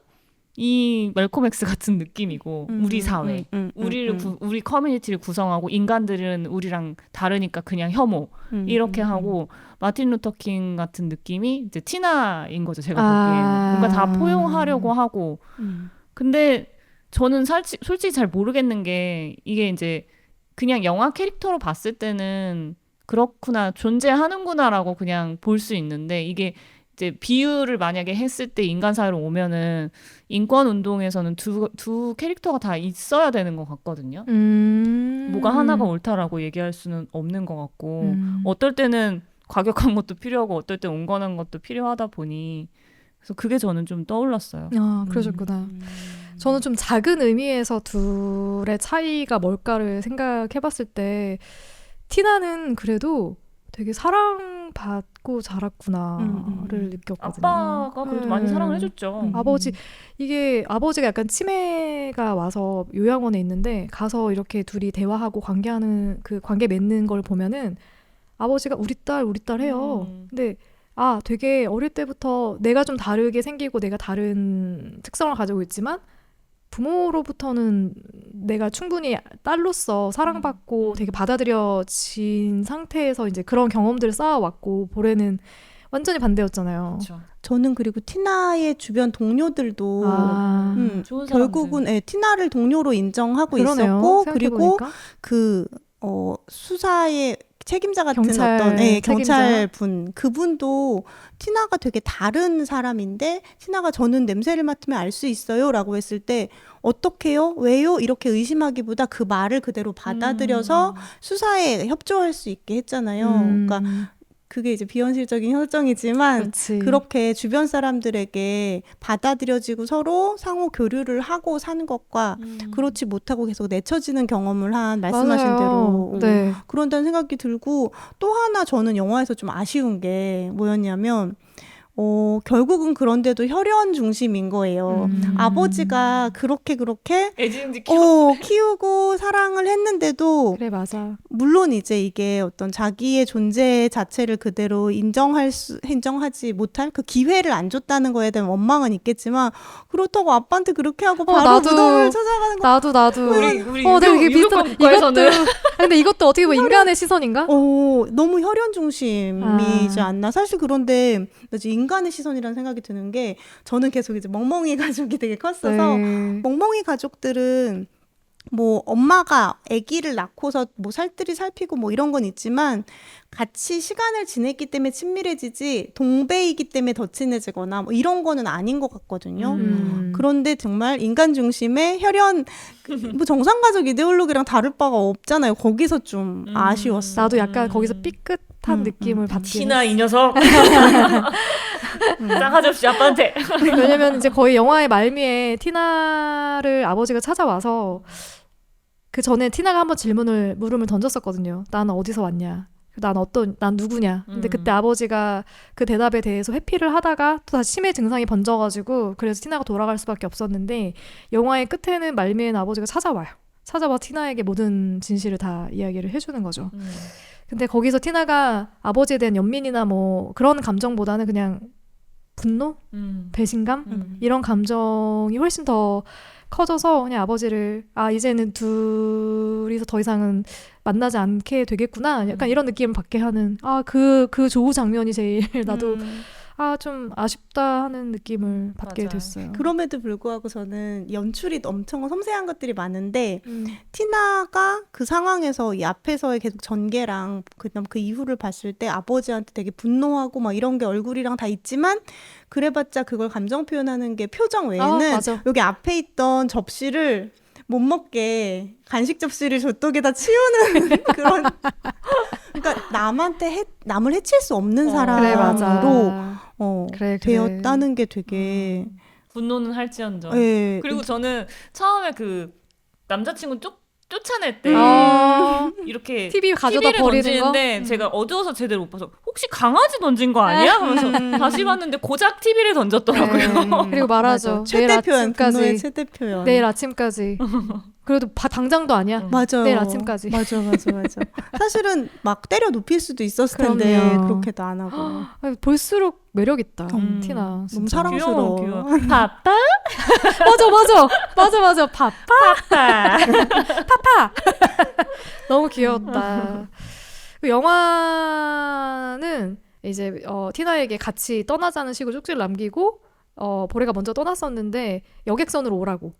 이 말콤 엑스 같은 느낌이고 우리 사회, 우리 커뮤니티를 구성하고 인간들은 우리랑 다르니까 그냥 혐오 이렇게 하고 마틴 루터킹 같은 느낌이 이제 티나인 거죠. 제가 보기에는 뭔가 다 포용하려고 하고 근데 저는 솔직히 잘 모르겠는 게 이게 이제 그냥 영화 캐릭터로 봤을 때는 그렇구나 존재하는구나라고 그냥 볼 수 있는데 이게 이제 비유를 만약에 했을 때 인간 사회로 오면은 인권 운동에서는 두 캐릭터가 다 있어야 되는 것 같거든요. 뭐가 하나가 옳다라고 얘기할 수는 없는 것 같고 어떨 때는 과격한 것도 필요하고 어떨 때 온건한 것도 필요하다 보니 그래서 그게 저는 좀 떠올랐어요. 그러셨구나. 저는 좀 작은 의미에서 둘의 차이가 뭘까를 생각해봤을 때 티나는 그래도 되게 사랑받고 자랐구나를 느꼈거든요. 아빠가 그래도 많이 사랑을 해줬죠. 이게 아버지가 약간 치매가 와서 요양원에 있는데 가서 이렇게 둘이 대화하고 그 관계 맺는 걸 보면은 아버지가 우리 딸 해요. 근데 되게 어릴 때부터 내가 좀 다르게 생기고 내가 다른 특성을 가지고 있지만 부모로부터는 내가 충분히 딸로서 사랑받고 되게 받아들여진 상태에서 이제 그런 경험들을 쌓아왔고 보레는 완전히 반대였잖아요. 그쵸. 저는 그리고 티나의 주변 동료들도 좋은 결국은 티나를 동료로 인정하고 그러네요. 있었고 생각해보니까. 그리고 수사의 책임자 같은 경찰 경찰분 그분도 티나가 되게 다른 사람인데 티나가 저는 냄새를 맡으면 알 수 있어요 라고 했을 때 어떻게요? 왜요? 이렇게 의심하기보다 그 말을 그대로 받아들여서 수사에 협조할 수 있게 했잖아요. 그러니까 그게 이제 비현실적인 설정이지만 그렇지. 그렇게 주변 사람들에게 받아들여지고 서로 상호 교류를 하고 사는 것과 그렇지 못하고 계속 내쳐지는 경험을 한 말씀하신 맞아요. 대로 네. 그런다는 생각이 들고 또 하나 저는 영화에서 좀 아쉬운 게 뭐였냐면 결국은 그런데도 혈연 중심인 거예요. 아버지가 그렇게 애지중지 키우고 사랑을 했는데도 그래 맞아. 물론 이제 이게 어떤 자기의 존재 자체를 그대로 인정하지 못할 그 기회를 안 줬다는 거에 대한 원망은 있겠지만 그렇다고 아빠한테 그렇게 하고 바로 나도, 무덤을 찾아가는 거 나도 우리 되게 비슷한 국가에서는 근데 이것도 어떻게 보면 인간의 시선인가? 너무 혈연 중심이지 않나? 사실 그런데 인간의 시선이라는 생각이 드는 게 저는 계속 이제 멍멍이 가족이 되게 컸어서 멍멍이 가족들은 뭐 엄마가 아기를 낳고서 뭐 살뜰히 살피고 뭐 이런 건 있지만 같이 시간을 지냈기 때문에 친밀해지지 동배이기 때문에 더 친해지거나 뭐 이런 거는 아닌 것 같거든요. 그런데 정말 인간 중심의 혈연 뭐 정상가족 이데올로기랑 다를 바가 없잖아요. 거기서 좀 아쉬웠어. 나도 약간 거기서 삐끗한 느낌을 받긴 티나 이 녀석 싸가지 없이 아빠한테 왜냐면 이제 거의 영화의 말미에 티나를 아버지가 찾아와서 그 전에 티나가 한번 물음을 던졌었거든요. 난 어디서 왔냐? 난 누구냐? 근데 그때 아버지가 그 대답에 대해서 회피를 하다가 또 다시 치매 증상이 번져가지고 그래서 티나가 돌아갈 수밖에 없었는데 영화의 끝에는 말미에는 아버지가 찾아와 티나에게 모든 진실을 다 이야기를 해주는 거죠. 근데 거기서 티나가 아버지에 대한 연민이나 뭐 그런 감정보다는 그냥 분노, 배신감 이런 감정이 훨씬 더 커져서 그냥 아버지를 이제는 둘이서 더 이상은 만나지 않게 되겠구나 약간 이런 느낌을 받게 하는 그 조우 장면이 제일 나도 좀 아쉽다 하는 느낌을 받게 맞아요. 됐어요. 그럼에도 불구하고 저는 연출이 엄청 섬세한 것들이 많은데 티나가 그 상황에서 이 앞에서의 계속 전개랑 그다음 그 이후를 봤을 때 아버지한테 되게 분노하고 막 이런 게 얼굴이랑 다 있지만 그래봤자 그걸 감정 표현하는 게 표정 외에는 맞아. 여기 앞에 있던 접시를 못 먹게 간식 접시를 저쪽에다 치우는 그런 그러니까 남을 해칠 수 없는 그래 맞아. 사람으로 그래. 되었다는 게 되게 분노는 할지언정. 예. 그리고 저는 처음에 그 남자친구 쫓아낼 때 이렇게 TV 가져다 TV를 버리는 던지는데 제가 어두워서 제대로 못 봐서 혹시 강아지 던진 거 아니야? 하면서 다시 봤는데 고작 TV를 던졌더라고요. 그리고 말하죠. 최대 표현, 분노의 아침까지. 최대 표현. 내일 아침까지. 그래도 당장도 아니야. 맞아요. 내일 아침까지. 맞아. 사실은 막 때려 눕힐 수도 있었을 텐데 그럼요. 그렇게도 안 하고. 볼수록 매력 있다. 티나. 너무 진짜. 사랑스러워. 귀여워. 파파? 맞아. 파파. 파파. 너무 귀여웠다. 그 영화는 이제 티나에게 같이 떠나자는 식으로 쪽지를 남기고 보레가 먼저 떠났었는데 여객선으로 오라고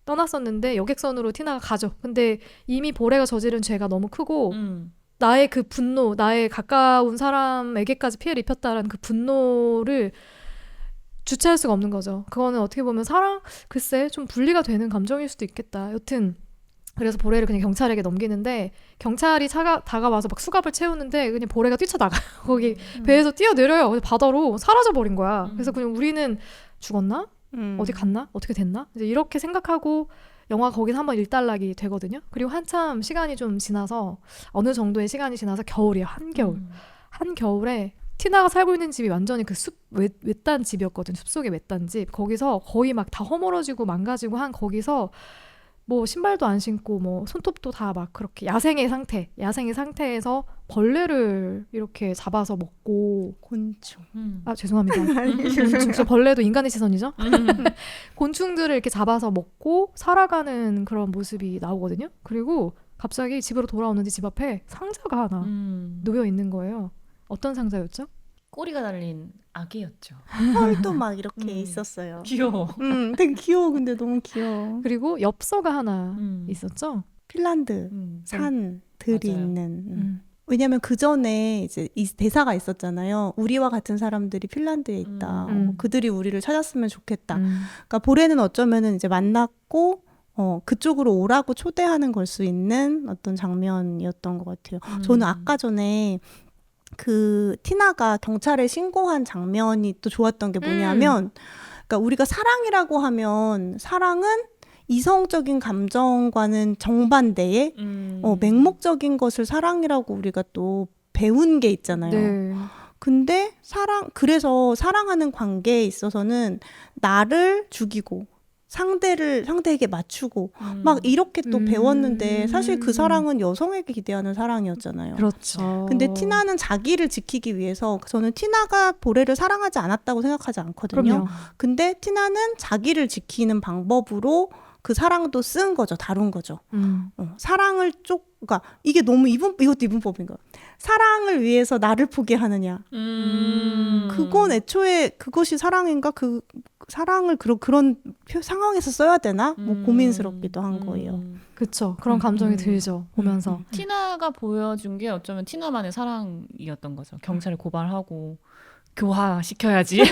떠났었는데 여객선으로 티나가 가죠. 근데 이미 보레가 저지른 죄가 너무 크고 나의 그 분노, 나의 가까운 사람에게까지 피해를 입혔다라는 그 분노를 주체할 수가 없는 거죠. 그거는 어떻게 보면 글쎄 좀 분리가 되는 감정일 수도 있겠다. 여튼 그래서 보레를 그냥 경찰에게 넘기는데 경찰이 다가와서 막 수갑을 채우는데 그냥 보레가 뛰쳐나가요. 거기 배에서 뛰어내려요. 바다로 사라져버린 거야. 그래서 그냥 우리는 죽었나? 어디 갔나? 어떻게 됐나? 이제 이렇게 생각하고 영화가 거기서 한번 일단락이 되거든요. 그리고 한참 시간이 좀 지나서 어느 정도의 시간이 지나서 겨울이에요. 한겨울. 한겨울에 티나가 살고 있는 집이 완전히 그 숲 외딴 집이었거든. 숲속의 외딴 집. 거기서 거의 막 다 허물어지고 망가지고 한 거기서 뭐 신발도 안 신고 뭐 손톱도 다 막 그렇게 야생의 상태에서 벌레를 이렇게 잡아서 먹고 곤충. 죄송합니다. 진짜 벌레도 인간의 시선이죠. 곤충들을 이렇게 잡아서 먹고 살아가는 그런 모습이 나오거든요. 그리고 갑자기 집으로 돌아오는데 집 앞에 상자가 하나 놓여 있는 거예요. 어떤 상자였죠? 꼬리가 달린 아기였죠. 펄도 막 이렇게 있었어요. 귀여워. 되게 귀여워. 근데 너무 귀여워. 그리고 엽서가 하나 있었죠. 핀란드 산들이 맞아요. 있는. 왜냐면 그 전에 이제 이 대사가 있었잖아요. 우리와 같은 사람들이 핀란드에 있다. 그들이 우리를 찾았으면 좋겠다. 그러니까 보레는 어쩌면은 이제 만났고 그쪽으로 오라고 초대하는 걸 수 있는 어떤 장면이었던 것 같아요. 저는 아까 전에 그 티나가 경찰에 신고한 장면이 또 좋았던 게 뭐냐면 그러니까 우리가 사랑이라고 하면 사랑은 이성적인 감정과는 정반대의 맹목적인 것을 사랑이라고 우리가 또 배운 게 있잖아요. 네. 근데 그래서 사랑하는 관계에 있어서는 나를 죽이고 상대에게 맞추고 막 이렇게 또 배웠는데 사실 그 사랑은 여성에게 기대하는 사랑이었잖아요. 그렇죠. 근데 티나는 자기를 지키기 위해서 저는 티나가 보레를 사랑하지 않았다고 생각하지 않거든요. 그럼요. 근데 티나는 자기를 지키는 방법으로 그 사랑도 쓴 거죠. 다룬 거죠. 사랑을 그러니까 이게 너무 이것도 이분법인 거예요. 사랑을 위해서 나를 포기하느냐. 그건 애초에 그것이 사랑인가? 그 사랑을 그런 상황에서 써야 되나? 뭐 고민스럽기도 한 거예요. 그렇죠. 그런 감정이 들죠. 보면서. 티나가 보여준 게 어쩌면 티나만의 사랑이었던 거죠. 경찰에 고발하고 교화시켜야지.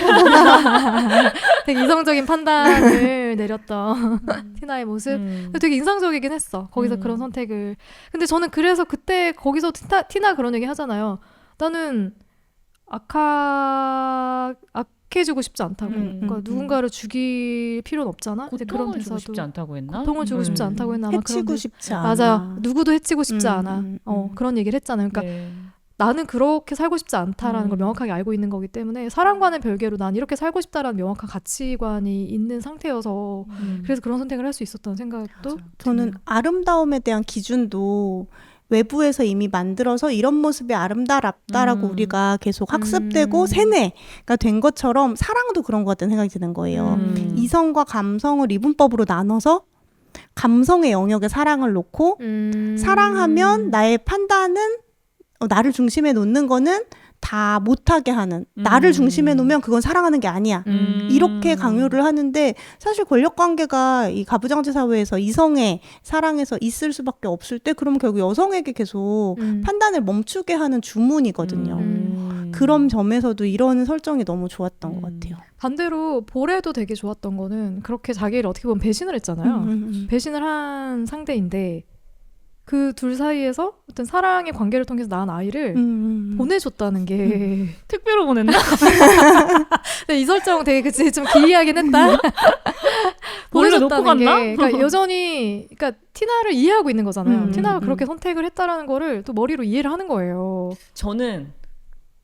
되게 이성적인 판단을 내렸던 티나의 모습. 되게 인상적이긴 했어. 거기서 그런 선택을. 근데 저는 그래서 그때 거기서 티나 그런 얘기 하잖아요. 나는 악해지고 싶지 않다고. 그러니까 누군가를 죽일 필요는 없잖아. 이제 그런 고통을 주고 대사도 싶지 않다고 했나? 고통을 주고 싶지 않다고 했나? 아마 해치고 싶지 않아. 맞아요. 누구도 해치고 싶지 않아. 그런 얘기를 했잖아요. 그러니까 네. 나는 그렇게 살고 싶지 않다라는 걸 명확하게 알고 있는 거기 때문에 사랑과는 별개로 난 이렇게 살고 싶다라는 명확한 가치관이 있는 상태여서 그래서 그런 선택을 할 수 있었다는 생각도 저는 아름다움에 대한 기준도 외부에서 이미 만들어서 이런 모습이 아름답다라고 우리가 계속 학습되고 세뇌가 된 것처럼 사랑도 그런 것 같다는 생각이 드는 거예요. 이성과 감성을 이분법으로 나눠서 감성의 영역에 사랑을 놓고 사랑하면 나의 판단은 나를 중심에 놓는 거는 다 못하게 하는 나를 중심에 놓으면 그건 사랑하는 게 아니야 이렇게 강요를 하는데 사실 권력관계가 이 가부장제 사회에서 이성의 사랑에서 있을 수밖에 없을 때 그러면 결국 여성에게 계속 판단을 멈추게 하는 주문이거든요. 그런 점에서도 이런 설정이 너무 좋았던 것 같아요. 반대로 볼에도 되게 좋았던 거는 그렇게 자기를 어떻게 보면 배신을 했잖아요. 배신을 한 상대인데 그 둘 사이에서 어떤 사랑의 관계를 통해서 낳은 아이를 보내줬다는 게 택배로 보냈나? 네, 이 설정 되게 그치 좀 기이하긴 했다. 원래 놓고 갔나? 그러니까 여전히 그러니까 티나를 이해하고 있는 거잖아요. 티나가 그렇게 선택을 했다라는 거를 또 머리로 이해를 하는 거예요. 저는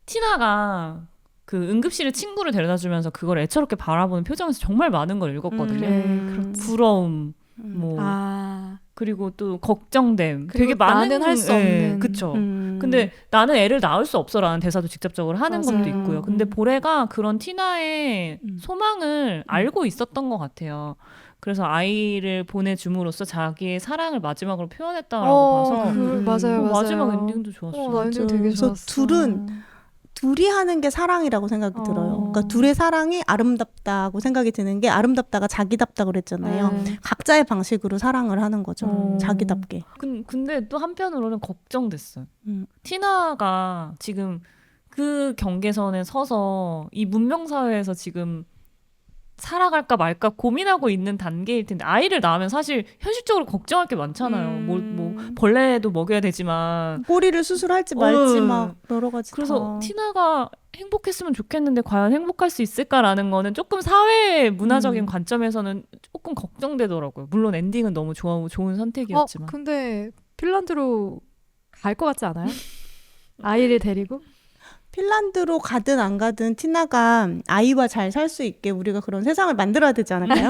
티나가 그 응급실에 친구를 데려다주면서 그걸 애처롭게 바라보는 표정에서 정말 많은 걸 읽었거든요. 부러움, 뭐 그리고 또 걱정됨, 되게 많은 할 수 없는. 그쵸. 근데 나는 애를 낳을 수 없어라는 대사도 직접적으로 하는 맞아요. 것도 있고요. 근데 보레가 그런 티나의 소망을 알고 있었던 것 같아요. 그래서 아이를 보내줌으로써 자기의 사랑을 마지막으로 표현했다라고 봐서 맞아요. 마지막 엔딩도 좋았어요. 나 엔딩 되게 좋았어. 둘이 하는 게 사랑이라고 생각이 들어요. 그러니까 둘의 사랑이 아름답다고 생각이 드는 게 아름답다가 자기답다고 그랬잖아요. 각자의 방식으로 사랑을 하는 거죠. 자기답게. 근데 또 한편으로는 걱정됐어요. 티나가 지금 그 경계선에 서서 이 문명사회에서 지금 살아갈까 말까 고민하고 있는 단계일 텐데 아이를 낳으면 사실 현실적으로 걱정할 게 많잖아요. 뭐 벌레도 먹여야 되지만 꼬리를 수술할지 말지 막 여러 가지. 그래서 티나가 행복했으면 좋겠는데 과연 행복할 수 있을까라는 거는 조금 사회 문화적인 관점에서는 조금 걱정되더라고요. 물론 엔딩은 너무 좋은 선택이었지만. 근데 핀란드로 갈 것 같지 않아요? 아이를 데리고? 핀란드로 가든 안 가든 티나가 아이와 잘 살 수 있게 우리가 그런 세상을 만들어야 되지 않을까요?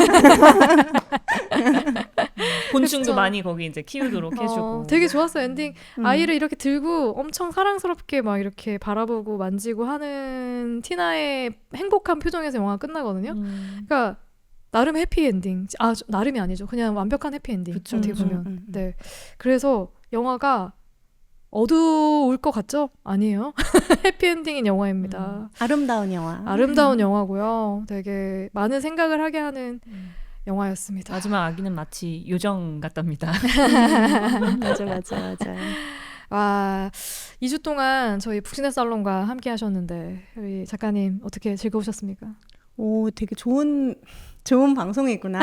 곤충도 그쵸. 많이 거기 이제 키우도록 해주고. 되게 좋았어요. 엔딩. 아이를 이렇게 들고 엄청 사랑스럽게 막 이렇게 바라보고 만지고 하는 티나의 행복한 표정에서 영화가 끝나거든요. 그러니까 나름 해피 엔딩. 나름이 아니죠. 그냥 완벽한 해피 엔딩. 그쵸, 어떻게 보면. 네. 그래서 영화가 어두울 것 같죠? 아니에요. 해피엔딩인 영화입니다. 아름다운 영화. 아름다운 영화고요. 되게 많은 생각을 하게 하는 영화였습니다. 마지막 아기는 마치 요정 같답니다. 맞아. 와, 2주 동안 저희 북신의 살롱과 함께 하셨는데 우리 작가님 어떻게 즐거우셨습니까? 오, 되게 좋은 방송이구나.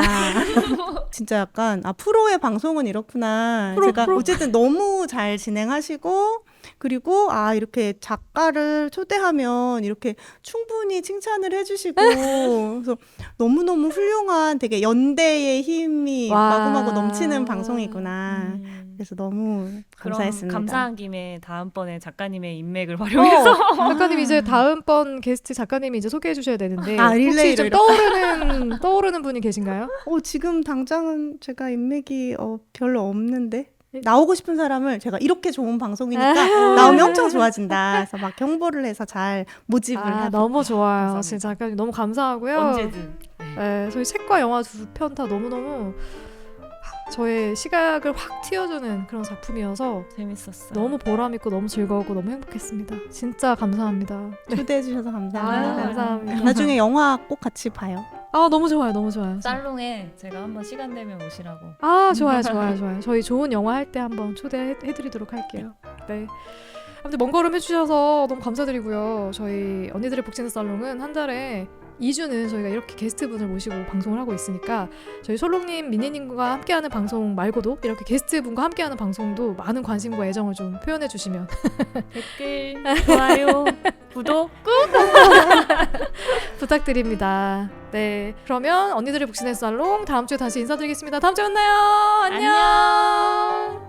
진짜 약간 프로의 방송은 이렇구나. 제가 어쨌든 너무 잘 진행하시고 그리고 이렇게 작가를 초대하면 이렇게 충분히 칭찬을 해주시고 그래서 너무너무 훌륭한 되게 연대의 힘이 마구마구 넘치는 방송이구나. 그래서 너무 감사했습니다. 그럼 감사한 김에 다음번에 작가님의 인맥을 활용해서 작가님 이제 다음번 게스트 작가님이 이제 소개해 주셔야 되는데 혹시 좀 떠오르는 분이 계신가요? 지금 당장은 제가 인맥이 별로 없는데 나오고 싶은 사람을 제가 이렇게 좋은 방송이니까 나오면 엄청 좋아진다. 그래서 막 경보를 해서 잘 모집을 하고. 너무 좋아요. 감사합니다. 진짜 작가님 너무 감사하고요. 언제든. 네, 저희 책과 영화 두 편 다 너무너무 저의 시각을 확 틔워주는 그런 작품이어서 재밌었어요. 너무 보람있고 너무 즐거웠고 너무 행복했습니다. 진짜 감사합니다. 초대해 주셔서 감사합니다. 감사합니다. 나중에 영화 꼭 같이 봐요. 너무 좋아요. 너무 좋아요. 살롱에 제가 한번 시간 되면 오시라고. 좋아요. 저희 좋은 영화 할 때 한번 초대해드리도록 할게요. 네. 아무튼 먼 걸음 해주셔서 너무 감사드리고요. 저희 언니들의 복지는 살롱은 한 달에 2주는 저희가 이렇게 게스트분을 모시고 방송을 하고 있으니까 저희 솔롱님, 민니님과 함께하는 방송 말고도 이렇게 게스트분과 함께하는 방송도 많은 관심과 애정을 좀 표현해 주시면 댓글, 좋아요, 구독 꾹 부탁드립니다. 네, 그러면 언니들의 복신의 살롱 다음 주에 다시 인사드리겠습니다. 다음 주에 만나요. 안녕.